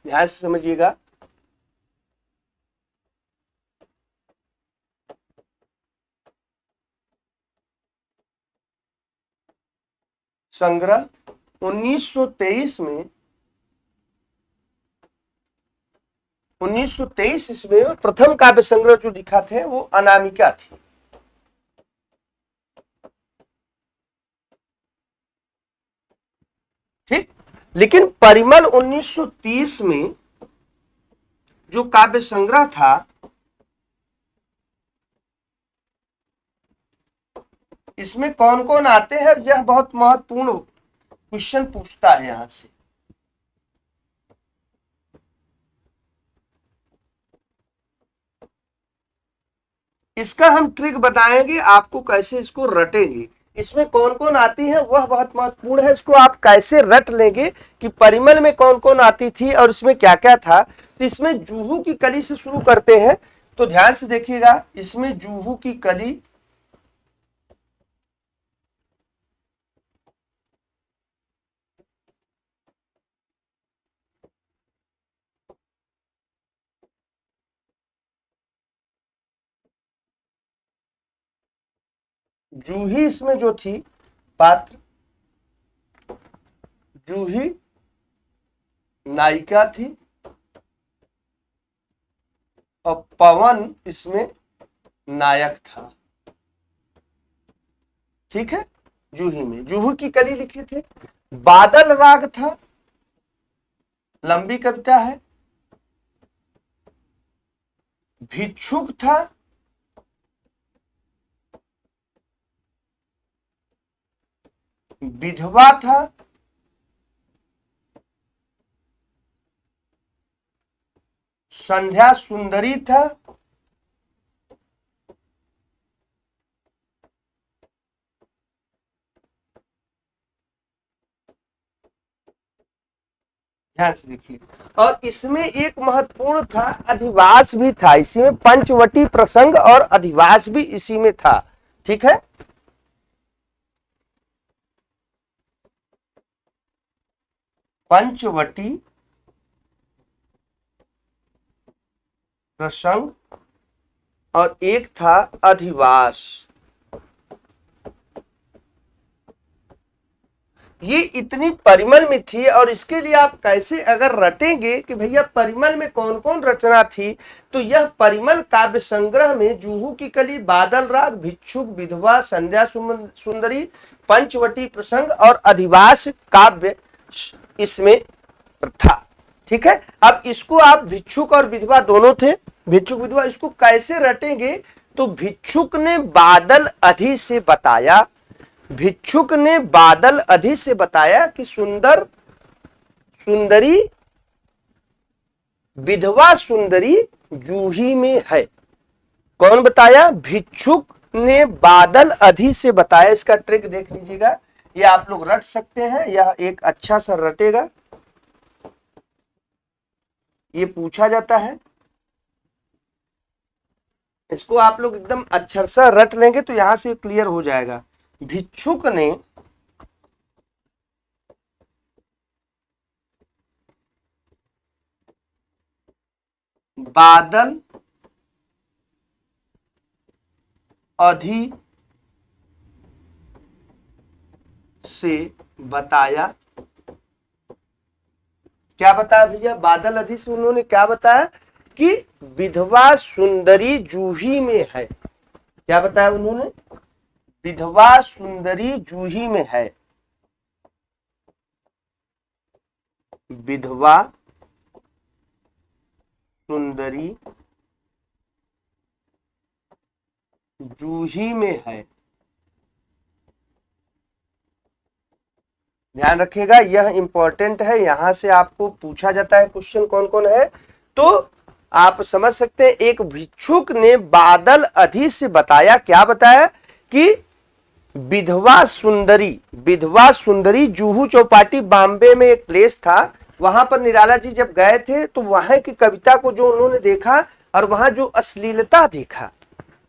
ध्यान से समझिएगा, संग्रह 1923 में, 1923 इसमें प्रथम काव्य संग्रह जो लिखा थे वो अनामिका थी। ठीक, लेकिन परिमल 1930 में जो काव्य संग्रह था इसमें कौन कौन आते हैं, यह बहुत महत्वपूर्ण क्वेश्चन पूछता है यहां से। इसका हम ट्रिक बताएंगे आपको कैसे इसको रटेंगे। इसमें कौन कौन आती है वह बहुत महत्वपूर्ण है, इसको आप कैसे रट लेंगे कि परिमल में कौन कौन आती थी और इसमें क्या क्या था। तो इसमें जूहू की कली से शुरू करते हैं, तो ध्यान से देखिएगा, इसमें जूहू की कली, जूही इसमें जो थी पात्र, जूही नायिका थी और पवन इसमें नायक था। ठीक है, जूही में जूहू की कली लिखे थे। बादल राग था, लंबी कविता है। भिक्षुक था, विधवा था, संध्या सुंदरी था, ध्यान से देखिए। और इसमें एक महत्वपूर्ण था, अधिवास भी था, इसी में पंचवटी प्रसंग और अधिवास भी इसी में था। ठीक है, पंचवटी प्रसंग और एक था अधिवास। ये इतनी परिमल में थी, और इसके लिए आप कैसे अगर रटेंगे कि भैया परिमल में कौन कौन रचना थी, तो यह परिमल काव्य संग्रह में जूहू की कली, बादल राग, भिक्षुक, विधवा, संध्या सुंदरी, पंचवटी प्रसंग और अधिवास काव्य इसमें था। ठीक है, अब इसको आप, भिक्षुक और विधवा दोनों थे, भिक्षुक विधवा, इसको कैसे रटेंगे। तो भिक्षुक ने बादल अधि से बताया, भिक्षुक ने बादल अधि से बताया कि सुंदर सुंदरी, विधवा सुंदरी जूही में है। कौन बताया, भिक्षुक ने बादल अधि से बताया। इसका ट्रिक देख लीजिएगा, ये आप लोग रट सकते हैं, यह एक अच्छा सा रटेगा, ये पूछा जाता है, इसको आप लोग एकदम अक्षर सा रट लेंगे तो यहां से क्लियर हो जाएगा। भिक्षुक ने बादल अधि से बताया, क्या बताया भैया, बादल अधि से उन्होंने क्या बताया कि विधवा सुंदरी जूही में है। क्या बताया उन्होंने, विधवा सुंदरी जूही में है। विधवा सुंदरी जूही में है। ध्यान रखिएगा, यह इंपॉर्टेंट है, यहां से आपको पूछा जाता है क्वेश्चन कौन कौन है। तो आप समझ सकते हैं, एक भिक्षुक ने बादल अधि से बताया, क्या बताया कि विधवा सुंदरी जूहू चौपाटी बॉम्बे में एक प्लेस था, वहां पर निराला जी जब गए थे तो वहां की कविता को जो उन्होंने देखा और वहां जो अश्लीलता देखा,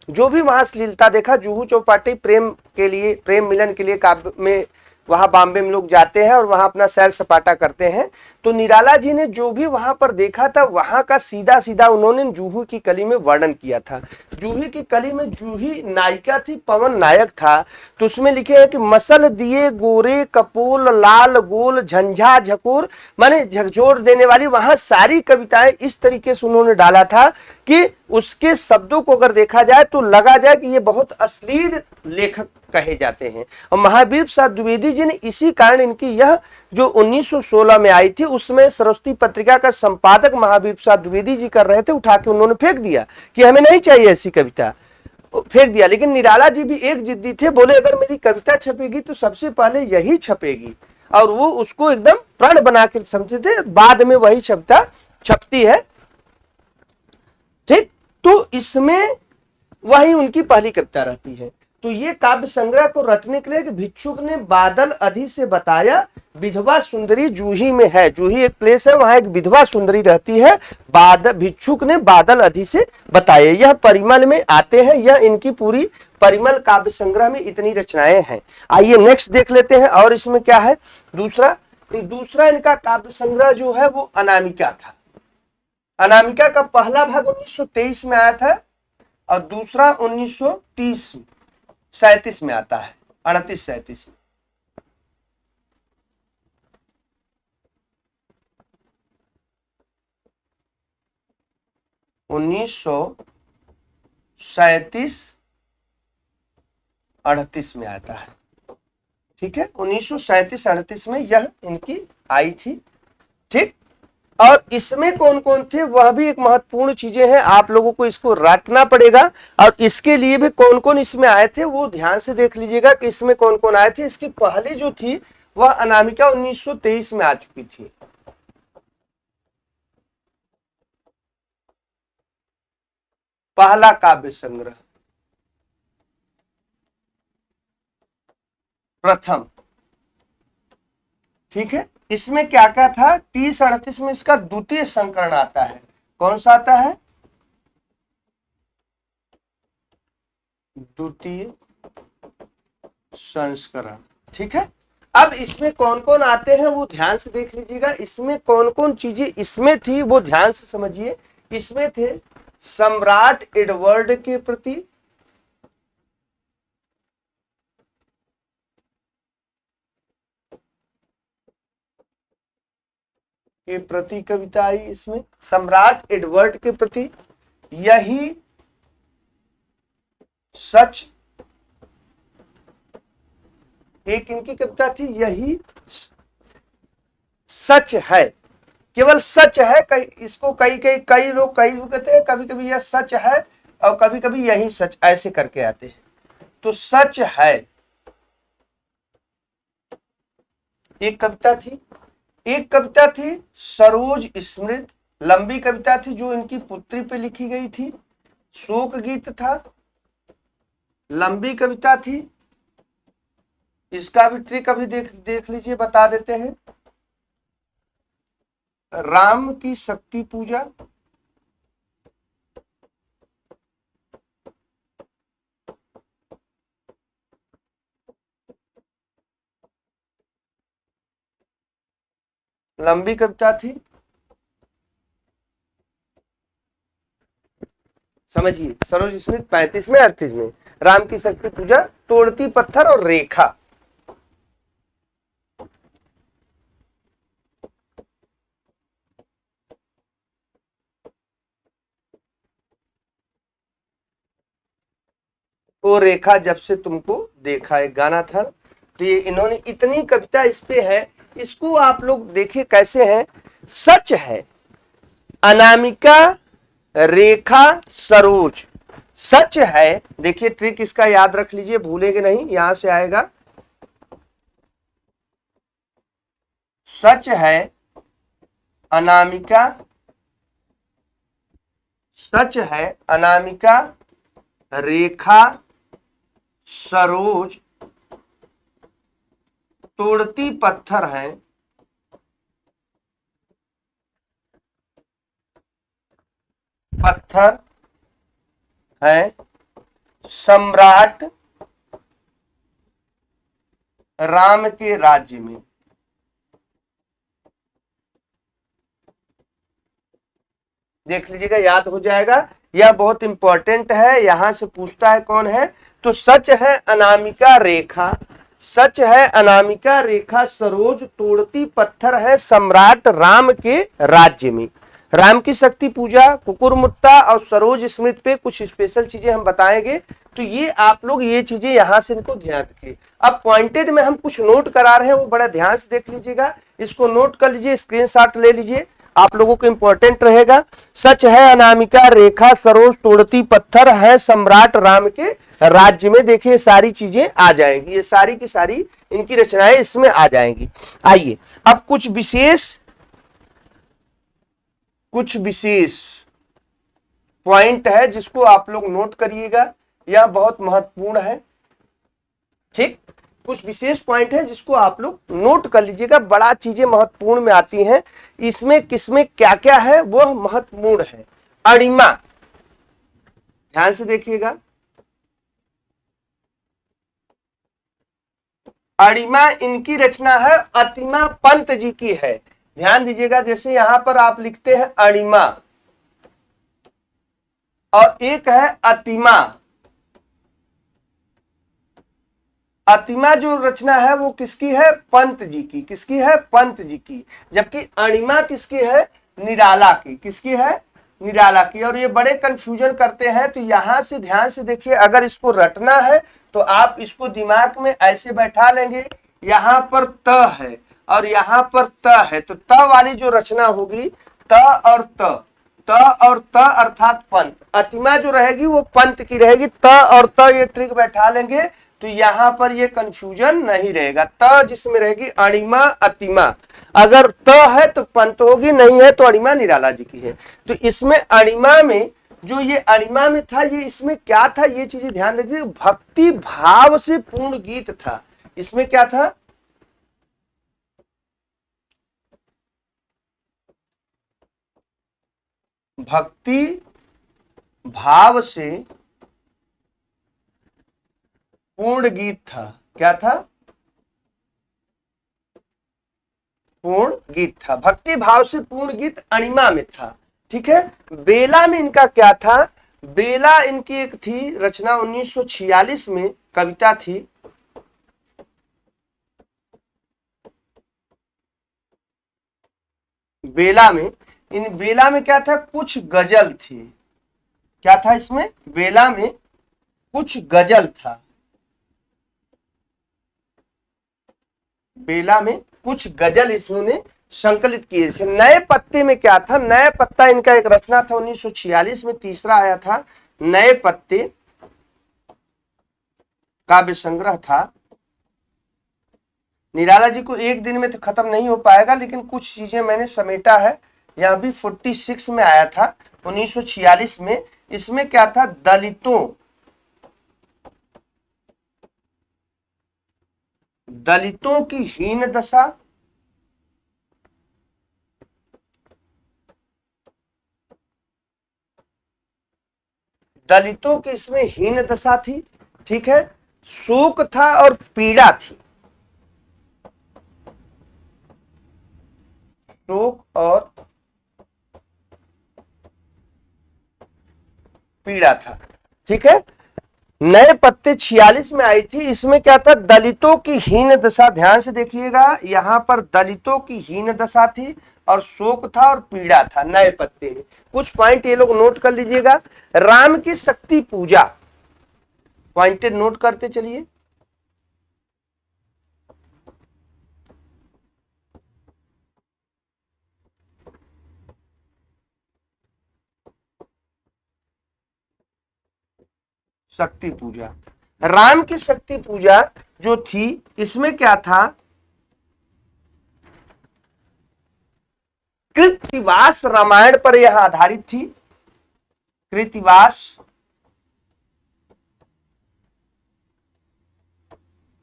जो भी वहां अश्लीलता देखा, जूहू चौपाटी प्रेम के लिए, प्रेम मिलन के लिए काव्य में वहां बॉम्बे में लोग जाते हैं और वहां अपना सैर सपाटा करते हैं। तो निराला जी ने जो भी वहां पर देखा था वहां का सीधा सीधा उन्होंने जूहू की कली में वर्णन किया था। जूही की कली में जूही नायिका थी, पवन नायक था। तो उसमें लिखे है कि मसल दिए गोरे कपोल लाल गोल झंझा झकोर, माने झकझोर देने वाली, वहां सारी कविताएं इस तरीके से उन्होंने डाला था कि उसके शब्दों को अगर देखा जाए तो लगा जाए कि ये बहुत अश्लील लेखक कहे जाते हैं। और महावीर प्रसाद द्विवेदी जी ने इसी कारण इनकी यह जो 1916 में आई थी, उसमें सरस्वती पत्रिका का संपादक महावीर प्रसाद द्विवेदी जी कर रहे थे, उठा के उन्होंने फेंक दिया कि हमें नहीं चाहिए ऐसी कविता, फेंक दिया। लेकिन निराला जी भी एक जिद्दी थे, बोले अगर मेरी कविता छपेगी तो सबसे पहले यही छपेगी, और वो उसको एकदम प्रण बना के समझे थे, बाद में वही कविता छपती है। ठीक, तो इसमें वही उनकी पहली कविता रहती है। तो ये काव्य संग्रह को रटने के लिए कि भिक्षुक ने बादल अधि से बताया विधवा सुंदरी जूही में है। जूही एक प्लेस है, वहां एक विधवा सुंदरी रहती है, भिक्षुक ने बादल अधि से बताया। यह परिमल में आते हैं, यह इनकी पूरी परिमल काव्य संग्रह में इतनी रचनाएं हैं। आइए नेक्स्ट देख लेते हैं, और इसमें क्या है दूसरा इनका काव्य संग्रह जो है वो अनामिका था। अनामिका का पहला भाग 1923 में आया था और दूसरा 1937 में आता है, 38-37 में। उन्नीस सौ 38 में आता है। ठीक है, 1937-38 में यह इनकी आई थी। ठीक, और इसमें कौन कौन थे वह भी एक महत्वपूर्ण चीजें हैं, आप लोगों को इसको रटना पड़ेगा। और इसके लिए भी कौन कौन इसमें आए थे वो ध्यान से देख लीजिएगा कि इसमें कौन कौन आए थे। इसकी पहली जो थी वह अनामिका 1923 में आ चुकी थी। पहला काव्य संग्रह प्रथम। ठीक है, इसमें क्या क्या था, 30-38 में इसका द्वितीय संस्करण आता है। कौन सा आता है, द्वितीय संस्करण। ठीक है, अब इसमें कौन कौन आते हैं वो ध्यान से देख लीजिएगा। इसमें कौन कौन चीजें इसमें थी वो ध्यान से समझिए। इसमें थे सम्राट एडवर्ड के प्रति, कविता आई इसमें, सम्राट एडवर्ड के प्रति, यही सच, एक इनकी कविता थी, यही सच है, केवल सच है। इसको कई लोग कहते हैं, कभी कभी यह सच है और कभी कभी यही सच, ऐसे करके आते हैं। तो सच है एक कविता थी। एक कविता थी सरोज स्मृत, लंबी कविता थी जो इनकी पुत्री पे लिखी गई थी। शोक गीत था, लंबी कविता थी। इसका भी ट्रिक अभी देख लीजिए, बता देते हैं। राम की शक्ति पूजा, लंबी कविता थी। समझिए, सरोज स्मृत 35 में 38 में, राम की शक्ति पूजा, तोड़ती पत्थर और रेखा। ओ रेखा जब से तुमको देखा, एक गाना था। तो ये इन्होंने इतनी कविता इस पे है, इसको आप लोग देखिए कैसे है। सच है अनामिका रेखा सरोज, सच है, देखिए ट्रिक इसका याद रख लीजिए, भूलेंगे नहीं, यहां से आएगा। सच है अनामिका, सच है अनामिका रेखा सरोज तोड़ती पत्थर है, पत्थर है सम्राट राम के राज्य में। देख लीजिएगा, याद हो जाएगा, यह बहुत इंपॉर्टेंट है, यहां से पूछता है कौन है। तो सच है अनामिका रेखा, सच है अनामिका रेखा सरोज तोड़ती पत्थर है सम्राट राम के राज्य में। राम की शक्ति पूजा, कुकुरमुत्ता और सरोज स्मृति पे कुछ स्पेशल चीजें हम बताएंगे। तो ये आप लोग ये चीजें यहां से इनको ध्यान रखिए। अब पॉइंटेड में हम कुछ नोट करा रहे हैं, वो बड़ा ध्यान से देख लीजिएगा, इसको नोट कर लीजिए, स्क्रीनशॉट ले लीजिए, आप लोगों को इंपॉर्टेंट रहेगा। सच है अनामिका रेखा सरोज तोड़ती पत्थर है सम्राट राम के राज्य में। देखिए सारी चीजें आ जाएंगी, ये सारी की सारी इनकी रचनाएं इसमें आ जाएंगी। आइए अब कुछ विशेष पॉइंट है जिसको आप लोग नोट करिएगा, यह बहुत महत्वपूर्ण है। ठीक, कुछ विशेष पॉइंट है जिसको आप लोग नोट कर लीजिएगा, बड़ा चीजें महत्वपूर्ण में आती हैं, इसमें किसमें क्या क्या है वह महत्वपूर्ण है। अणिमा, ध्यान से देखिएगा, अणिमा इनकी रचना है, अतिमा पंत जी की है। ध्यान दीजिएगा, जैसे यहां पर आप लिखते हैं अणिमा और एक है अतिमा, अतिमा जो रचना है वो किसकी है, पंत जी की, किसकी है, पंत जी की। जबकि अणिमा किसकी है, निराला की, किसकी है, निराला की। और ये बड़े कंफ्यूजन करते हैं, तो यहां से ध्यान से देखिए, अगर इसको रटना है तो आप इसको दिमाग में ऐसे बैठा लेंगे, यहां पर त है और यहां पर त है, तो त वाली जो रचना होगी त और त अर्थात पंत, अतिमा जो रहेगी वो पंत की रहेगी, त और त ये ट्रिक बैठा लेंगे तो यहां पर ये कंफ्यूजन नहीं रहेगा। त जिसमें रहेगी अणिमा अतिमा, अगर त है तो पंत होगी, नहीं है तो अणिमा निराला जी की है। तो इसमें अणिमा में जो ये अणिमा में था, ये इसमें क्या था, ये चीजें ध्यान रखिए, भक्ति भाव से पूर्ण गीत था। इसमें क्या था, भक्ति भाव से पूर्ण गीत था। क्या था, पूर्ण गीत था, भक्ति भाव से पूर्ण गीत अणिमा में था। ठीक है, बेला में इनका क्या था, बेला इनकी एक थी रचना 1946 में कविता थी, बेला में, इन बेला में क्या था, कुछ गजल थी। क्या था इसमें, बेला में कुछ गजल था, बेला में कुछ गजल इन्होंने संकलित किए थे। नए पत्ते में क्या था, नए पत्ता इनका एक रचना था 1946 में, तीसरा आया था, नए पत्ते काव्य संग्रह था। निराला जी को एक दिन में तो खत्म नहीं हो पाएगा, लेकिन कुछ चीजें मैंने समेटा है, यह भी 46 में आया था 1946 में। इसमें क्या था, दलितों की हीन दशा, दलितों की इसमें हीन दशा थी। ठीक है, शोक था और पीड़ा थी, शोक और पीड़ा था। ठीक है, नए पत्ते 46 में आई थी, इसमें क्या था, दलितों की हीन दशा। ध्यान से देखिएगा, यहां पर दलितों की हीन दशा थी और शोक था और पीड़ा था नए पत्ते में। कुछ पॉइंट ये लोग नोट कर लीजिएगा। राम की शक्ति पूजा, पॉइंटेड नोट करते चलिए। शक्ति पूजा, राम की शक्ति पूजा जो थी इसमें क्या था, कृत्तिवास रामायण पर यह आधारित थी। कृत्तिवास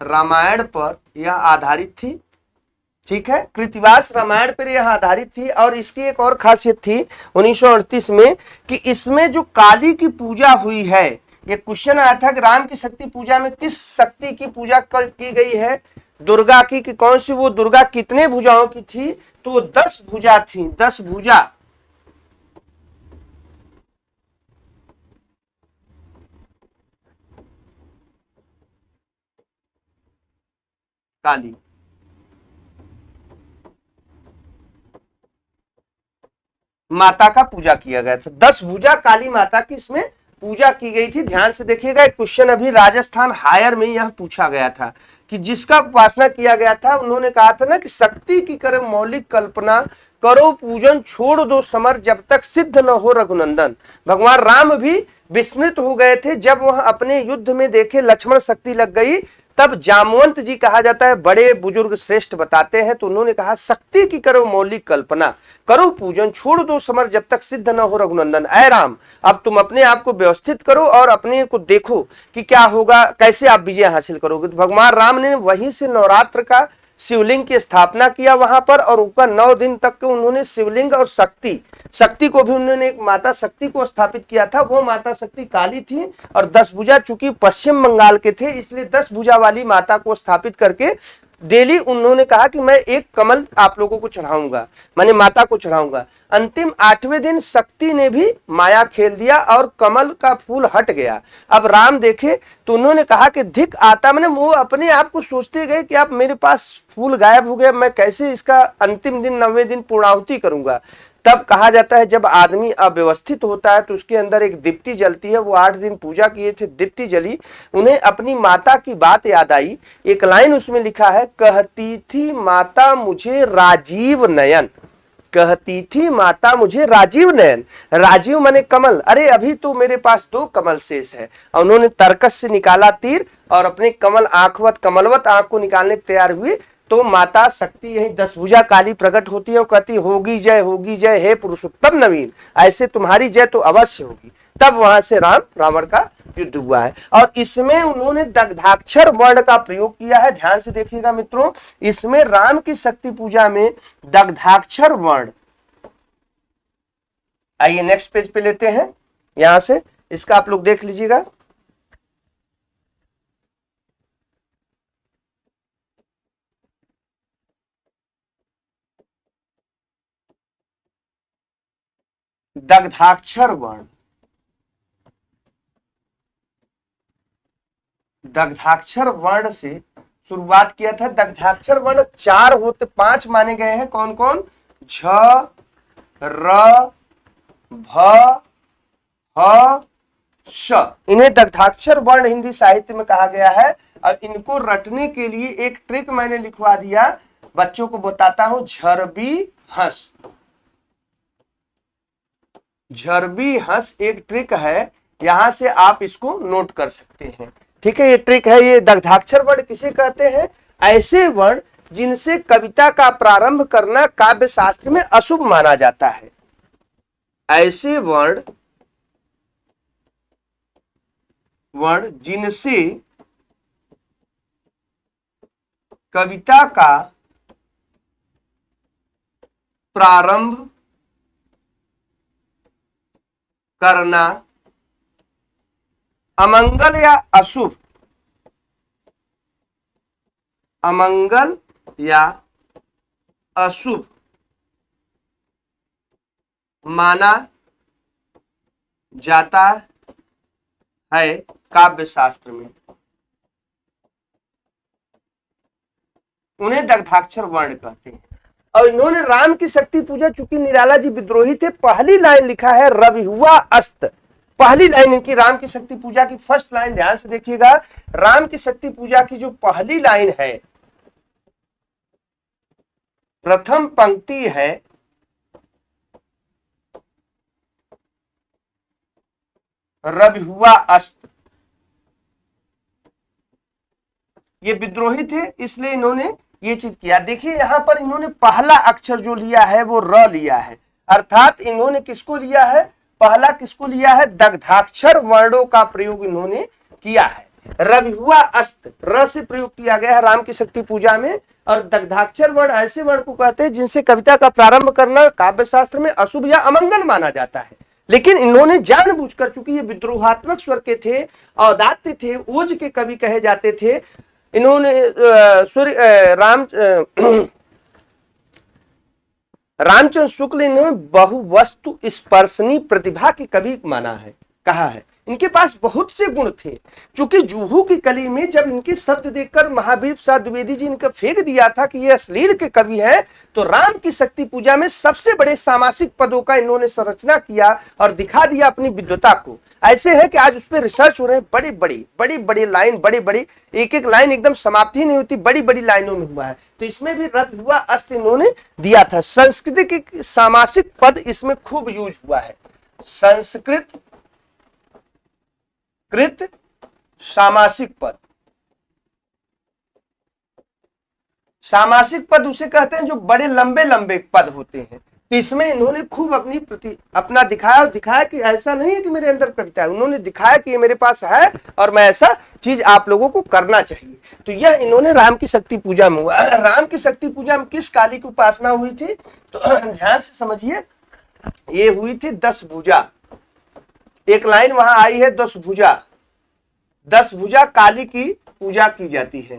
रामायण पर यह आधारित थी। ठीक है, कृत्तिवास रामायण पर यह आधारित थी। और इसकी एक और खासियत थी 1938 में कि इसमें जो काली की पूजा हुई है, ये क्वेश्चन आया था कि राम की शक्ति पूजा में किस शक्ति की पूजा की गई है, दुर्गा की, कि कौन सी वो दुर्गा कितने भुजाओं की थी, तो वो 10 भुजा थी, 10 भुजा। काली माता का पूजा किया गया था, 10 भुजा काली माता की इसमें पूजा की गई थी। ध्यान से देखिएगा, एक क्वेश्चन अभी राजस्थान हायर में यह पूछा गया था कि जिसका उपासना किया गया था, उन्होंने कहा था ना कि शक्ति की करे मौलिक कल्पना, करो पूजन छोड़ दो समर, जब तक सिद्ध न हो रघुनंदन। भगवान राम भी विस्मृत हो गए थे जब वह अपने युद्ध में देखे लक्ष्मण शक्ति लग गई, तब जामवंत जी कहा जाता है, बड़े बुजुर्ग श्रेष्ठ बताते हैं, तो उन्होंने कहा शक्ति की करो मौलिक कल्पना, करो पूजन छोड़ दो समर, जब तक सिद्ध न हो रघुनंदन। ऐ राम, अब तुम अपने आप को व्यवस्थित करो और अपने को देखो कि क्या होगा, कैसे आप विजय हासिल करोगे। तो भगवान राम ने वहीं से नवरात्र का शिवलिंग की स्थापना किया वहां पर, और ऊपर 9 दिन तक के उन्होंने शिवलिंग और शक्ति को भी उन्होंने एक माता शक्ति को स्थापित किया था। वो माता शक्ति काली थी, और 10 भुजा चूंकि पश्चिम बंगाल के थे, इसलिए 10 भुजा वाली माता को स्थापित करके डेली उन्होंने कहा कि मैं एक कमल आप लोगों को चढ़ाऊंगा, माने माता को चढ़ाऊंगा। अंतिम 8वें दिन शक्ति ने भी माया खेल दिया और कमल का फूल हट गया। अब राम देखे तो उन्होंने कहा कि धिक आता, मैंने वो अपने आप को सोचते गए कि आप मेरे पास फूल गायब हो गया, मैं कैसे इसका अंतिम दिन 9वें दिन पूर्णाहुति करूंगा। तब कहा जाता है जब आदमी अव्यवस्थित होता है तो उसके अंदर एक दीप्ति जलती है, वो 8 दिन पूजा किए थे, दीप्ति जली, उन्हें अपनी माता की बात याद आई। एक लाइन उसमें लिखा है, कहती थी माता मुझे राजीव नयन, कहती थी माता मुझे राजीव नयन, राजीव माने कमल, अरे अभी तो मेरे पास 2 कमल शेष है। और उन्होंने तर्कस से निकाला तीर और अपने कमल आंखवत कमलवत आंख को निकालने तैयार हुए, तो माता शक्ति यही 10 भुजा काली प्रकट होती है और कहती होगी जय हे पुरुषोत्तम नवीन, ऐसे तुम्हारी जय तो अवश्य होगी। तब वहां से राम रावण का युद्ध हुआ है, और इसमें उन्होंने दग्धाक्षर वर्ण का प्रयोग किया है। ध्यान से देखिएगा मित्रों, इसमें राम की शक्ति पूजा में दग्धाक्षर वर्ण, आइए नेक्स्ट पेज पे लेते हैं, यहां से इसका आप लोग देख लीजिएगा। दग्धाक्षर वर्ण, दग्धाक्षर वर्ण से शुरुआत किया था। दग्धाक्षर वर्ण 4 होते, 5 माने गए हैं, कौन कौन, झ र भ ह श, इन्हें दग्धाक्षर वर्ण हिंदी साहित्य में कहा गया है। और इनको रटने के लिए एक ट्रिक मैंने लिखवा दिया, बच्चों को बताता हूं, झरबी हंस, झरबी हंस एक ट्रिक है, यहां से आप इसको नोट कर सकते हैं। ठीक है, ये ट्रिक है। ये दग्धाक्षर वर्ण किसे कहते हैं, ऐसे वर्ण जिनसे कविता का प्रारंभ करना काव्य शास्त्र में अशुभ माना जाता है। ऐसे वर्ण जिनसे कविता का प्रारंभ करना अमंगल या अशुभ, अमंगल या अशुभ माना जाता है काव्य शास्त्र में, उन्हें दग्धाक्षर वर्ण कहते हैं। और इन्होंने राम की शक्ति पूजा, चूंकि निराला जी विद्रोही थे, पहली लाइन लिखा है, रवि हुआ अस्त, पहली लाइन इनकी राम की शक्ति पूजा की फर्स्ट लाइन ध्यान से देखिएगा। राम की शक्ति पूजा की जो पहली लाइन है, प्रथम पंक्ति है, रवि हुआ अस्त। ये विद्रोही थे इसलिए इन्होंने ये चीज किया। देखिए यहां पर इन्होंने पहला अक्षर जो लिया है वो र लिया है, अर्थात इन्होंने किसको लिया है, पहला किसको लिया है, दग्धाक्षर वर्णों का प्रयोग इन्होंने किया है। रवि हुआ अस्त र से प्रयोग किया गया है राम की शक्ति पूजा में। और दग्धाक्षर वर्ण ऐसे वर्ण को कहते हैं जिनसे कविता का प्रारंभ करना काव्य शास्त्र में अशुभ या अमंगल माना जाता है। लेकिन इन्होंने जानबूझकर, चूंकि ये विद्रोहात्मक स्वर के थे, औदात्य थे, ओज के कवि कहे जाते थे, इन्होंने रामचंद्र शुक्ल ने बहुवस्तु स्पर्शनी प्रतिभा की कवि माना है, कहा है। इनके पास बहुत से गुण थे। चूंकि जुहू की कली में जब इनके शब्द देखकर महावीर प्रसाद द्विवेदी जी ने फेंक दिया था कि ये अश्लील के कवि हैं, तो राम की शक्ति पूजा में सबसे बड़े सामासिक पदों का इन्होंने संरचना किया और दिखा दिया अपनी विद्वता को। ऐसे है कि आज उस पर रिसर्च हो रहे हैं, बड़ी बड़ी लाइन, बड़ी बड़ी एक एक लाइन एकदम समाप्ति नहीं होती, बड़ी बड़ी लाइनों में हुआ है। तो इसमें भी रवि हुआ अस्त इन्होंने दिया था। संस्कृत के सामासिक पद इसमें खूब यूज हुआ है। संस्कृत कृत सामासिक पद, सामासिक पद उसे कहते हैं जो बड़े लंबे लंबे पद होते हैं। तो इसमें इन्होंने खूब अपना दिखाया, और दिखाया कि ऐसा नहीं है कि मेरे अंदर कविता है, उन्होंने दिखाया कि ये मेरे पास है और मैं ऐसा चीज आप लोगों को करना चाहिए। तो यह इन्होंने राम की शक्ति पूजा में हुआ। राम की शक्ति पूजा में किस काली की उपासना हुई थी, तो ध्यान से समझिए। ये हुई थी 10 भुजा। एक लाइन वहां आई है 10 भुजा। 10 भुजा काली की पूजा की जाती है,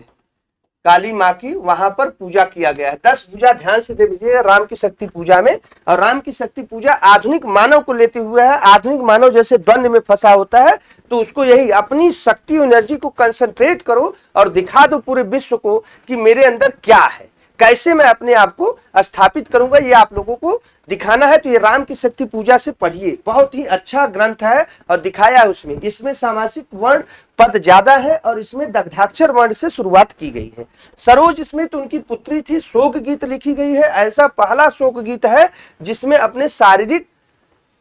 काली माँ की वहां पर पूजा किया गया है। 10 भुजा ध्यान से देख लीजिए राम की शक्ति पूजा में। और राम की शक्ति पूजा आधुनिक मानव को लेते हुए है। आधुनिक मानव जैसे द्वंद में फंसा होता है, तो उसको यही अपनी शक्ति एनर्जी को कंसंट्रेट करो और दिखा दो पूरे विश्व को कि मेरे अंदर क्या है, कैसे मैं अपने आप को स्थापित करूंगा, ये आप लोगों को दिखाना है। तो ये राम की शक्ति पूजा से पढ़िए, बहुत ही अच्छा ग्रंथ है और दिखाया है उसमें। इसमें सामासिक वर्ण पद ज्यादा है और इसमें दग्धाक्षर वर्ण से शुरुआत की गई है। सरोज इसमें तो उनकी पुत्री थी, शोक गीत लिखी गई है। ऐसा पहला शोक गीत है जिसमें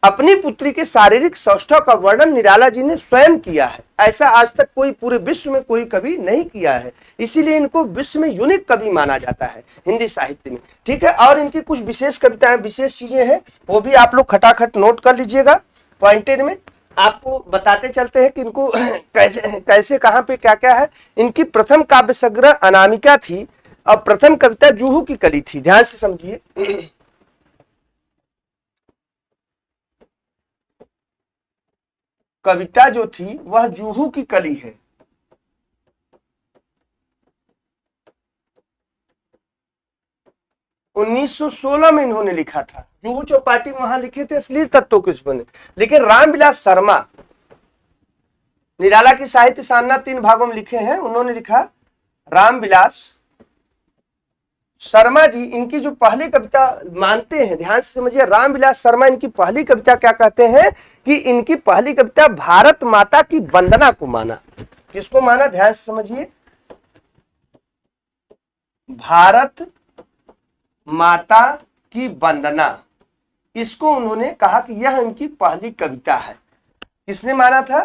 अपनी पुत्री के शारीरिक सौष्ठव का वर्णन निराला जी ने स्वयं किया है। ऐसा आज तक कोई पूरे विश्व में कोई कवि नहीं किया है, इसीलिए इनको विश्व में यूनिक कवि माना जाता है हिंदी साहित्य में। ठीक है, और इनकी कुछ विशेष कविताएं, विशेष चीजें हैं, वो भी आप लोग खटाखट नोट कर लीजिएगा। पॉइंटेड में आपको बताते चलते हैं कि इनको कैसे कैसे कहां पे क्या क्या है। इनकी प्रथम काव्य संग्रह अनामिका थी और प्रथम कविता जुहू की कली थी। ध्यान से समझिए। कविता जो थी वह जुहू की कली है। उन्नीस सौ 16 में इन्होंने लिखा था। जुहू चौपाटी वहां लिखे थे अश्लील तत्वों के उसमें। लेकिन रामविलास शर्मा, निराला की साहित्य साधना 3 भागों में लिखे हैं, उन्होंने लिखा। रामविलास शर्मा जी इनकी जो पहली कविता मानते हैं, ध्यान से समझिए, रामविलास शर्मा इनकी पहली कविता क्या कहते हैं कि इनकी पहली कविता भारत माता की वंदना को माना। किसको माना, ध्यान से समझिए, भारत माता की वंदना, इसको उन्होंने कहा कि यह इनकी पहली कविता है। किसने माना था,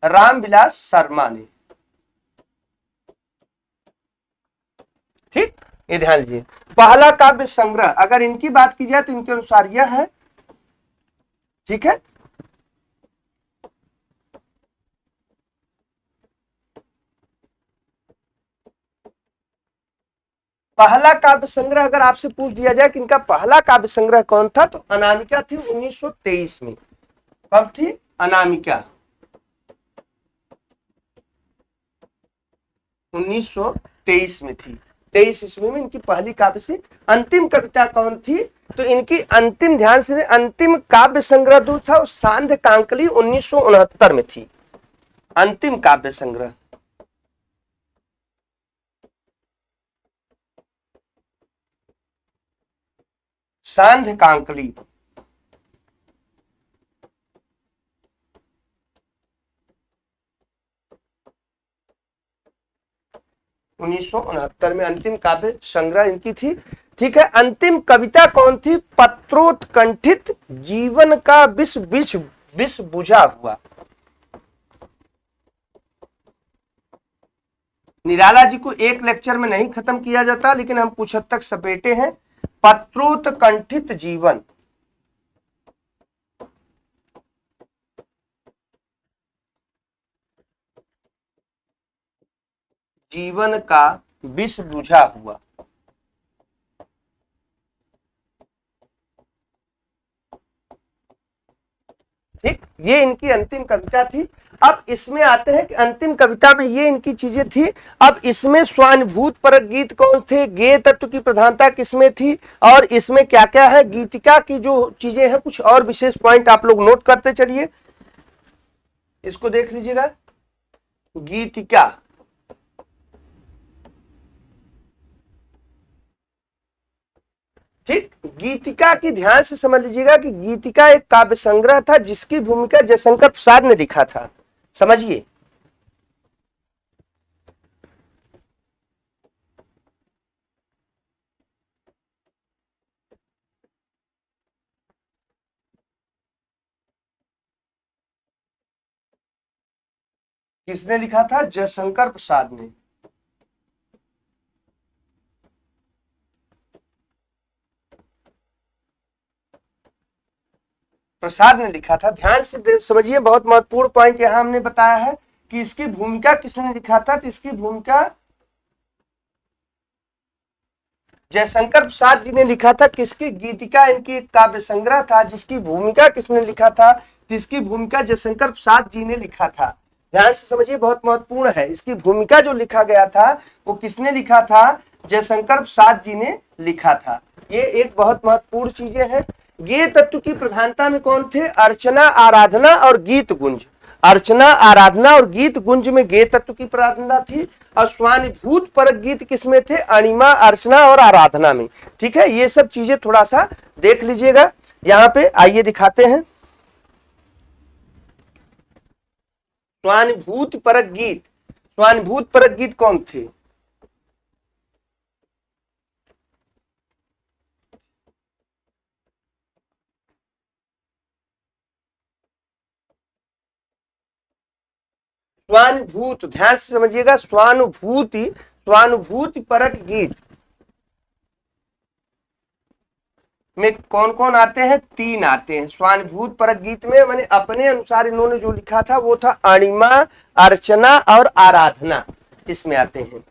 रामविलास शर्मा ने। ठीक, ये ध्यान दीजिए। पहला काव्य संग्रह अगर इनकी बात की जाए तो इनके अनुसार यह है। ठीक है, पहला काव्य संग्रह अगर आपसे पूछ दिया जाए कि इनका पहला काव्य संग्रह कौन था, तो अनामिका थी 1923 में। कब थी, अनामिका 1923 में थी। 23 ईस्वी में इनकी पहली काव्य से। अंतिम कविता कौन थी, तो इनकी अंतिम, ध्यान से, अंतिम काव्य संग्रह जो था वो सांध्य कांकली 1969 में थी। अंतिम काव्य संग्रह सांध्य कांकली 1969 में अंतिम काव्य संग्रह इनकी थी। ठीक है, अंतिम कविता कौन थी? पत्रोत्कंठित जीवन का विष विष विष बुझा हुआ। निराला जी को एक लेक्चर में नहीं खत्म किया जाता, लेकिन हम कुछ हद तक सपेटे हैं। पत्रोत्कंठित जीवन, जीवन का विष बुझा हुआ। ठीक, ये इनकी अंतिम कविता थी। अब इसमें आते हैं कि अंतिम कविता में ये इनकी चीजें थी। अब इसमें स्वानुभूत परक गीत कौन थे, गेय तत्व की प्रधानता किसमें थी, और इसमें क्या क्या है, गीतिका की जो चीजें हैं, कुछ और विशेष पॉइंट आप लोग नोट करते चलिए। इसको देख लीजिएगा, गीतिका। ठीक, गीतिका की ध्यान से समझ लीजिएगा कि गीतिका एक काव्य संग्रह था जिसकी भूमिका जयशंकर प्रसाद ने लिखा था। समझिए, किसने लिखा था? जयशंकर प्रसाद ने। प्रसाद ने लिखा था। ध्यान से समझिए, बहुत महत्वपूर्ण पॉइंट यहां हमने बताया है कि इसकी भूमिका किसने लिखा था। तो इसकी भूमिका जयशंकर प्रसाद जी ने लिखा था। किसकी? गीतिका इनकी एक काव्य संग्रह था जिसकी भूमिका किसने लिखा था? तो इसकी भूमिका जयशंकर प्रसाद जी ने लिखा था। ध्यान से समझिए, बहुत महत्वपूर्ण है। इसकी भूमिका जो लिखा गया था वो किसने लिखा था? जयशंकर प्रसाद जी ने लिखा था। ये एक बहुत महत्वपूर्ण चीजें हैं। गेय तत्व की प्रधानता में कौन थे? अर्चना, आराधना और गीत गुंज। अर्चना, आराधना और गीत गुंज में गेय तत्व की प्राधान्यता थी, और स्वानुभूत परक गीत किसमें थे? अणिमा, अर्चना और आराधना में। ठीक है, ये सब चीजें थोड़ा सा देख लीजिएगा। यहां पे आइए दिखाते हैं। स्वानुभूत परक गीत, स्वानुभूत परक गीत कौन थे? स्वानुभूत, ध्यान से समझिएगा, स्वानुभूति, स्वानुभूति परक गीत में कौन कौन आते हैं? 3 आते हैं। स्वानुभूत परक गीत में मैंने अपने अनुसार इन्होंने जो लिखा था वो था अणिमा, अर्चना और आराधना, इसमें आते हैं।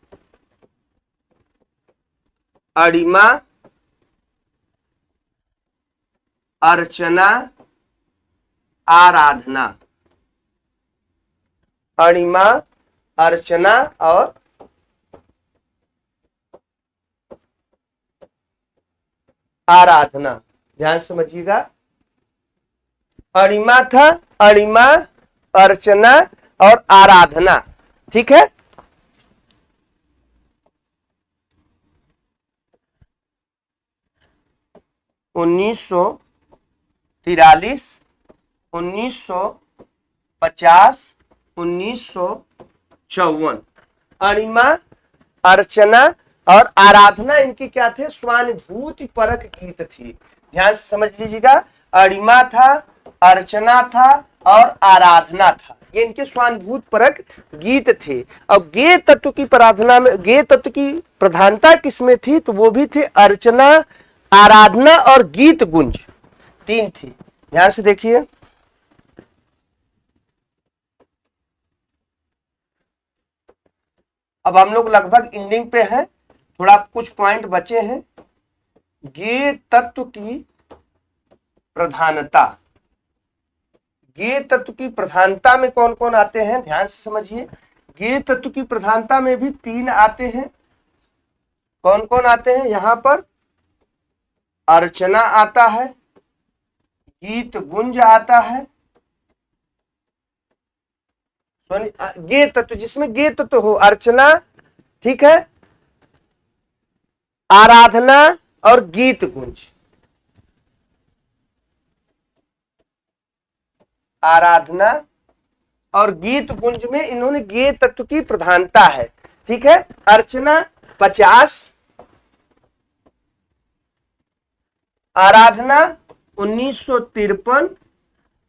अणिमा, अर्चना, आराधना। अणिमा, अर्चना और आराधना। ध्यान समझिएगा, अणिमा था, अणिमा, अर्चना और आराधना। ठीक है, उन्नीस 1943, 1950, 1954। अणिमा, अर्चना और आराधना इनकी क्या थे? स्वानुभूति परक गीत थी। ध्यान से समझ लीजिएगा, अणिमा था, अर्चना था और आराधना था, ये इनके स्वानुभूत परक गीत थे। अब गेय तत्व की प्रार्थना में, गेय तत्व की प्रधानता किसमें थी? तो वो भी थे अर्चना, आराधना और गीत गुंज, 3 थी। ध्यान से देखिए, अब हम लोग लगभग एंडिंग पे हैं, थोड़ा कुछ पॉइंट बचे हैं। गेय तत्व की प्रधानता, गेय तत्व की प्रधानता में कौन कौन आते हैं? ध्यान से समझिए, गेय तत्व की प्रधानता में भी 3 आते हैं। कौन कौन आते हैं? यहां पर अर्चना आता है, गीत गुंज आता है, गेय तत्व, जिसमें गेय तत्व हो, अर्चना, ठीक है, आराधना और गीत गुंज। आराधना और गीत गुंज में इन्होंने गेय तत्व की प्रधानता है। ठीक है। अर्चना 50, आराधना 1953,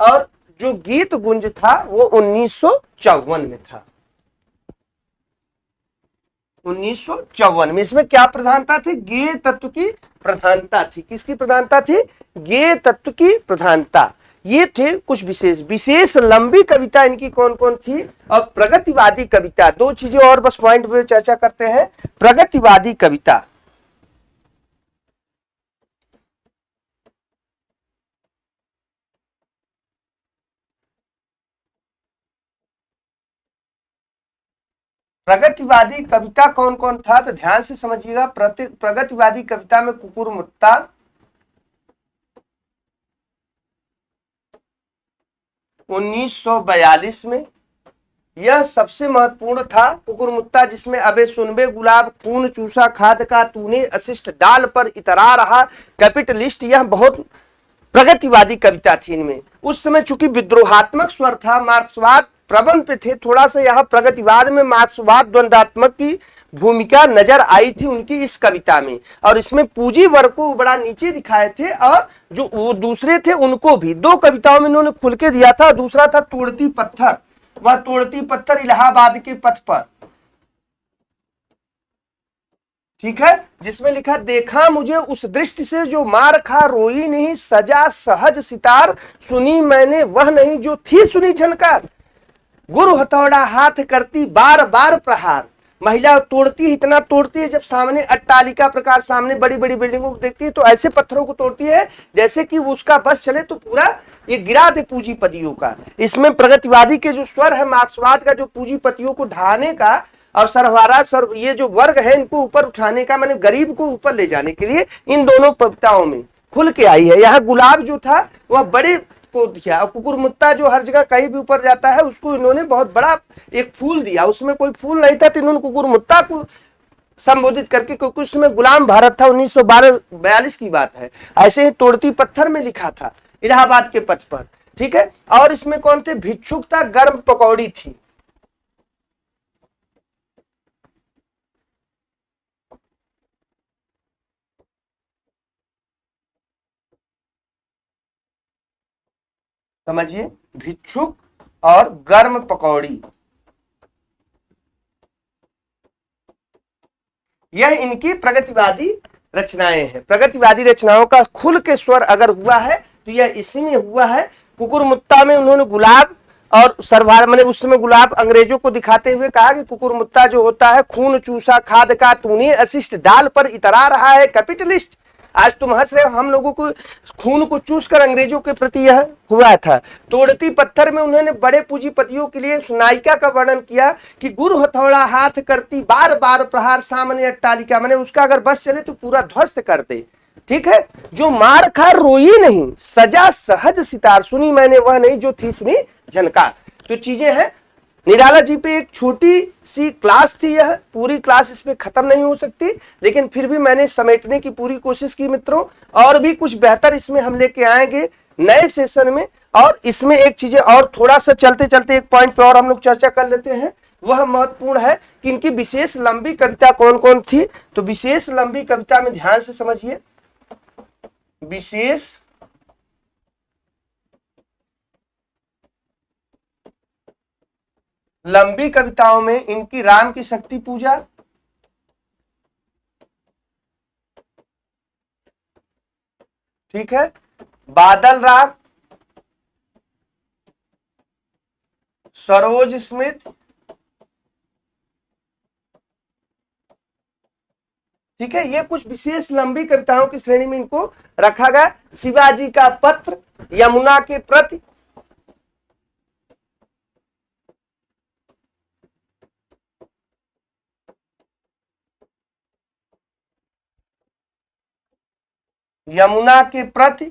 और जो गीत गुंज था वो 1954 में था। 1954 में। इसमें क्या प्रधानता थी? गेय तत्व की प्रधानता थी। किसकी प्रधानता थी? गेय तत्व की प्रधानता। ये थे कुछ विशेष लंबी कविता इनकी कौन कौन थी, और प्रगतिवादी कविता। दो चीजें और बस पॉइंट पे चर्चा करते हैं। प्रगतिवादी कविता, प्रगतिवादी कविता कौन कौन था तो ध्यान से समझिएगा। प्रगतिवादी कविता में कुकुरमुत्ता, 1942 में, यह सबसे महत्वपूर्ण था। कुकुरमुत्ता जिसमें अबे सुनबे गुलाब, खून चूसा खाद का तूने अशिष्ट डाल पर इतरा रहा, कैपिटलिस्ट, यह बहुत प्रगतिवादी कविता थी इनमें। उस समय चूंकि विद्रोहात्मक स्वर था, मार्क्सवाद प्रबल पे थे, थोड़ा सा यहाँ प्रगतिवाद में मार्क्सवाद द्वंदात्मक की भूमिका नजर आई थी उनकी इस कविता में। और इसमें पूंजी वर्ग को बड़ा नीचे दिखाए थे, और जो वो दूसरे थे उनको भी। दो कविताओं में इन्होंने खुल के दिया था। दूसरा था तोड़ती पत्थर, वह तोड़ती पत्थर इलाहाबाद के पथ पर, ठीक है, जिसमें लिखा देखा मुझे उस दृष्टि से जो मार खा रोई नहीं, सजा सहज सितार, सुनी मैंने वह नहीं जो थी सुनी झनकार, गुरु हथौड़ा हाथ करती बार बार प्रहार। महिला तोड़ती है, इतना तोड़ती है, जब सामने अट्टालिका प्रकार सामने बड़ी बड़ी बिल्डिंगों को देखती है तो ऐसे पत्थरों को तोड़ती है जैसे कि उसका बस चले तो पूरा ये गिरा दे पूंजीपतियों का। इसमें प्रगतिवादी के जो स्वर है, मार्क्सवाद का जो पूंजीपतियों को ढाने का और सरवारा ये जो वर्ग है इनको ऊपर उठाने का, मैंने गरीब को ऊपर ले जाने के लिए इन दोनों कविताओं में खुल के आई है। यहाँ गुलाब जो था वह बड़े को दिया, और कुकुरमुत्ता जो हर जगह कहीं भी ऊपर जाता है उसको इन्होंने बहुत बड़ा एक फूल दिया। उसमें कोई फूल नहीं था तो इन्होंने कुकुरमुत्ता को संबोधित करके, क्योंकि उसमें गुलाम भारत था, 1942 की बात है। ऐसे ही तोड़ती पत्थर में लिखा था इलाहाबाद के पथ पर, ठीक है। और इसमें कौन थे? भिक्षुक था, गर्म पकौड़ी थी। समझिए, भिक्षुक और गर्म पकौड़ी, यह इनकी प्रगतिवादी रचनाएं हैं। प्रगतिवादी रचनाओं का खुल के स्वर अगर हुआ है तो यह इसी में हुआ है। कुकुरमुत्ता में उन्होंने गुलाब और सरवार, मैंने उस समय गुलाब अंग्रेजों को दिखाते हुए कहा कि कुकुरमुत्ता जो होता है, खून चूसा खाद का तूने अशिष्ट डाल पर इतरा रहा है, कैपिटलिस्ट। आज तुम हंस रहे हो, हम लोगों को खून को चूस कर अंग्रेजों के प्रति यह हुआ था। तोड़ती पत्थर में उन्होंने बड़े पूंजीपतियों के लिए नायिका का वर्णन किया कि गुरु हथौड़ा हाथ करती बार बार प्रहार, सामने अट्टालिका, मैंने उसका अगर बस चले तो पूरा ध्वस्त कर दे, ठीक है। जो मार खा रोई नहीं, सजा सहज सितार, सुनी मैंने वह नहीं जो थी सुनी झनकार। तो चीजें हैं। निराला जी पे एक छोटी सी क्लास थी, यह पूरी क्लास इसमें खत्म नहीं हो सकती, लेकिन फिर भी मैंने समेटने की पूरी कोशिश की मित्रों। और भी कुछ बेहतर इसमें हम लेके आएंगे नए सेशन में। और इसमें एक चीजें और थोड़ा सा चलते चलते एक पॉइंट पे और हम लोग चर्चा कर लेते हैं। वह महत्वपूर्ण है कि इनकी विशेष लंबी कविता कौन कौन थी। तो विशेष लंबी कविता में ध्यान से समझिए, विशेष लंबी कविताओं में इनकी राम की शक्ति पूजा, ठीक है, बादल राग, सरोज स्मृति, ठीक है। ये कुछ विशेष लंबी कविताओं की श्रेणी में इनको रखा गया। शिवाजी का पत्र, यमुना के प्रति, यमुना के प्रति,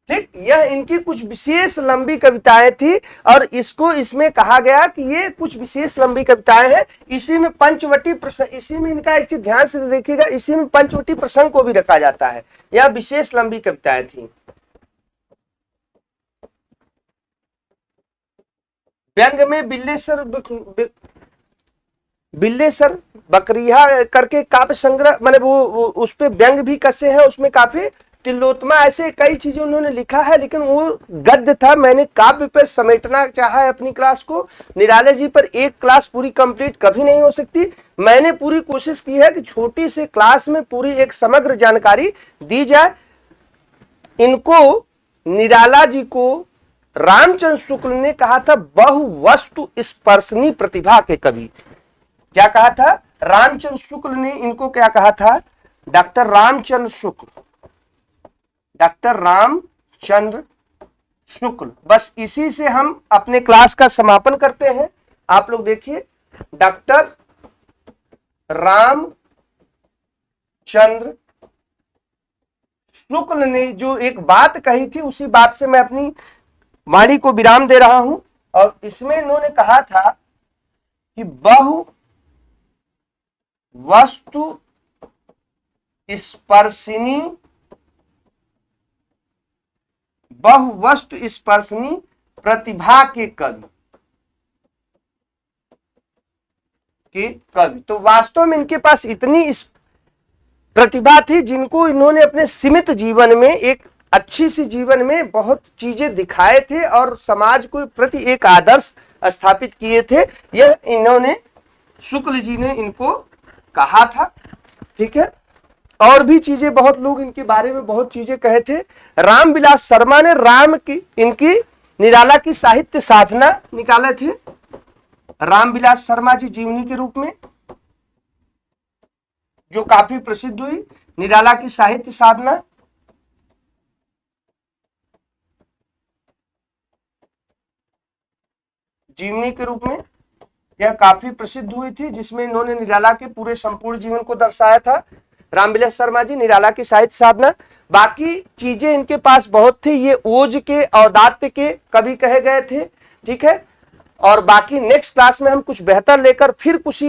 ठीक, यह इनकी कुछ विशेष लंबी कविताएं थी। और इसको इसमें कहा गया कि ये कुछ विशेष लंबी कविताएं हैं। इसी में पंचवटी प्रसंग, इसी में इनका एक चीज ध्यान से देखिएगा, इसी में पंचवटी प्रसंग को भी रखा जाता है। यह विशेष लंबी कविताएं थी। व्यंग में बिल्लेसर बकरिया करके काव्य संग्रह, मतलब वो उस पे व्यंग भी कसे है, उसमें काफी तिलोत्तमा, ऐसे कई चीजें उन्होंने लिखा है, लेकिन वो गद्य था। मैंने काव्य पर समेटना चाहा है अपनी क्लास को। निराले जी पर एक क्लास पूरी कंप्लीट कभी नहीं हो सकती। मैंने पूरी कोशिश की है कि छोटी सी क्लास में पूरी एक समग्र जानकारी दी जाए। इनको, निराला जी को रामचंद्र शुक्ल ने कहा था बहुवस्तु स्पर्शनी प्रतिभा के कवि। क्या कहा था? रामचंद्र शुक्ल ने इनको क्या कहा था? Doctor Ramchandra Shukla, doctor Ramchandra Shukla. बस इसी से हम अपने क्लास का समापन करते हैं। आप लोग देखिए, डॉक्टर रामचंद्र शुक्ल ने जो एक बात कही थी, उसी बात से मैं अपनी वाणी को विराम दे रहा हूं। और इसमें इन्होंने कहा था कि बहुवस्तु स्पर्शनी प्रतिभा के कवि। तो वास्तव में इनके पास इतनी इस प्रतिभा थी, जिनको इन्होंने अपने सीमित जीवन में, एक अच्छी सी जीवन में बहुत चीजें दिखाए थे और समाज को प्रति एक आदर्श स्थापित किए थे। यह इन्होंने, शुक्ल जी ने इनको कहा था। ठीक है, और भी चीजें बहुत लोग इनके बारे में बहुत चीजें कहे थे। रामविलास शर्मा ने इनकी निराला की साहित्य साधना निकाले थे, रामविलास शर्मा जी जीवनी के रूप में, जो काफी प्रसिद्ध हुई। निराला की साहित्य साधना जीवनी के रूप में यह काफी प्रसिद्ध हुई थी, जिसमें इन्होंने निराला के पूरे संपूर्ण जीवन को दर्शाया था। रामविलास शर्मा जी, निराला की साहित्य साधना। बाकी चीजें इनके पास बहुत थी। ये ओज के, औदात्य के कवि कहे गए थे। ठीक है, और बाकी नेक्स्ट क्लास में हम कुछ बेहतर लेकर फिर कुछ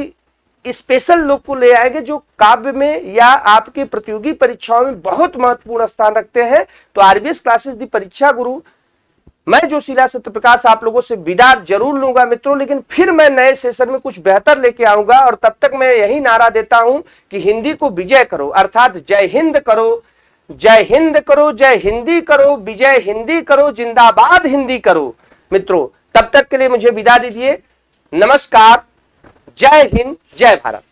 स्पेशल लोग को ले आएंगे, जो काव्य में या आपके प्रतियोगी परीक्षाओं में बहुत महत्वपूर्ण स्थान रखते हैं। तो आरबीएस क्लासेस दी परीक्षा गुरु, मैं जोशीला सत्यप्रकाश आप लोगों से विदा जरूर लूंगा मित्रों, लेकिन फिर मैं नए सेशन में कुछ बेहतर लेके आऊंगा। और तब तक मैं यही नारा देता हूं कि हिंदी को विजय करो, अर्थात जय हिंद करो, जय हिंद करो, जय हिंदी करो, विजय हिंदी करो, जिंदाबाद हिंदी करो। मित्रों, तब तक के लिए मुझे विदा दीजिए। नमस्कार, जय हिंद, जय भारत।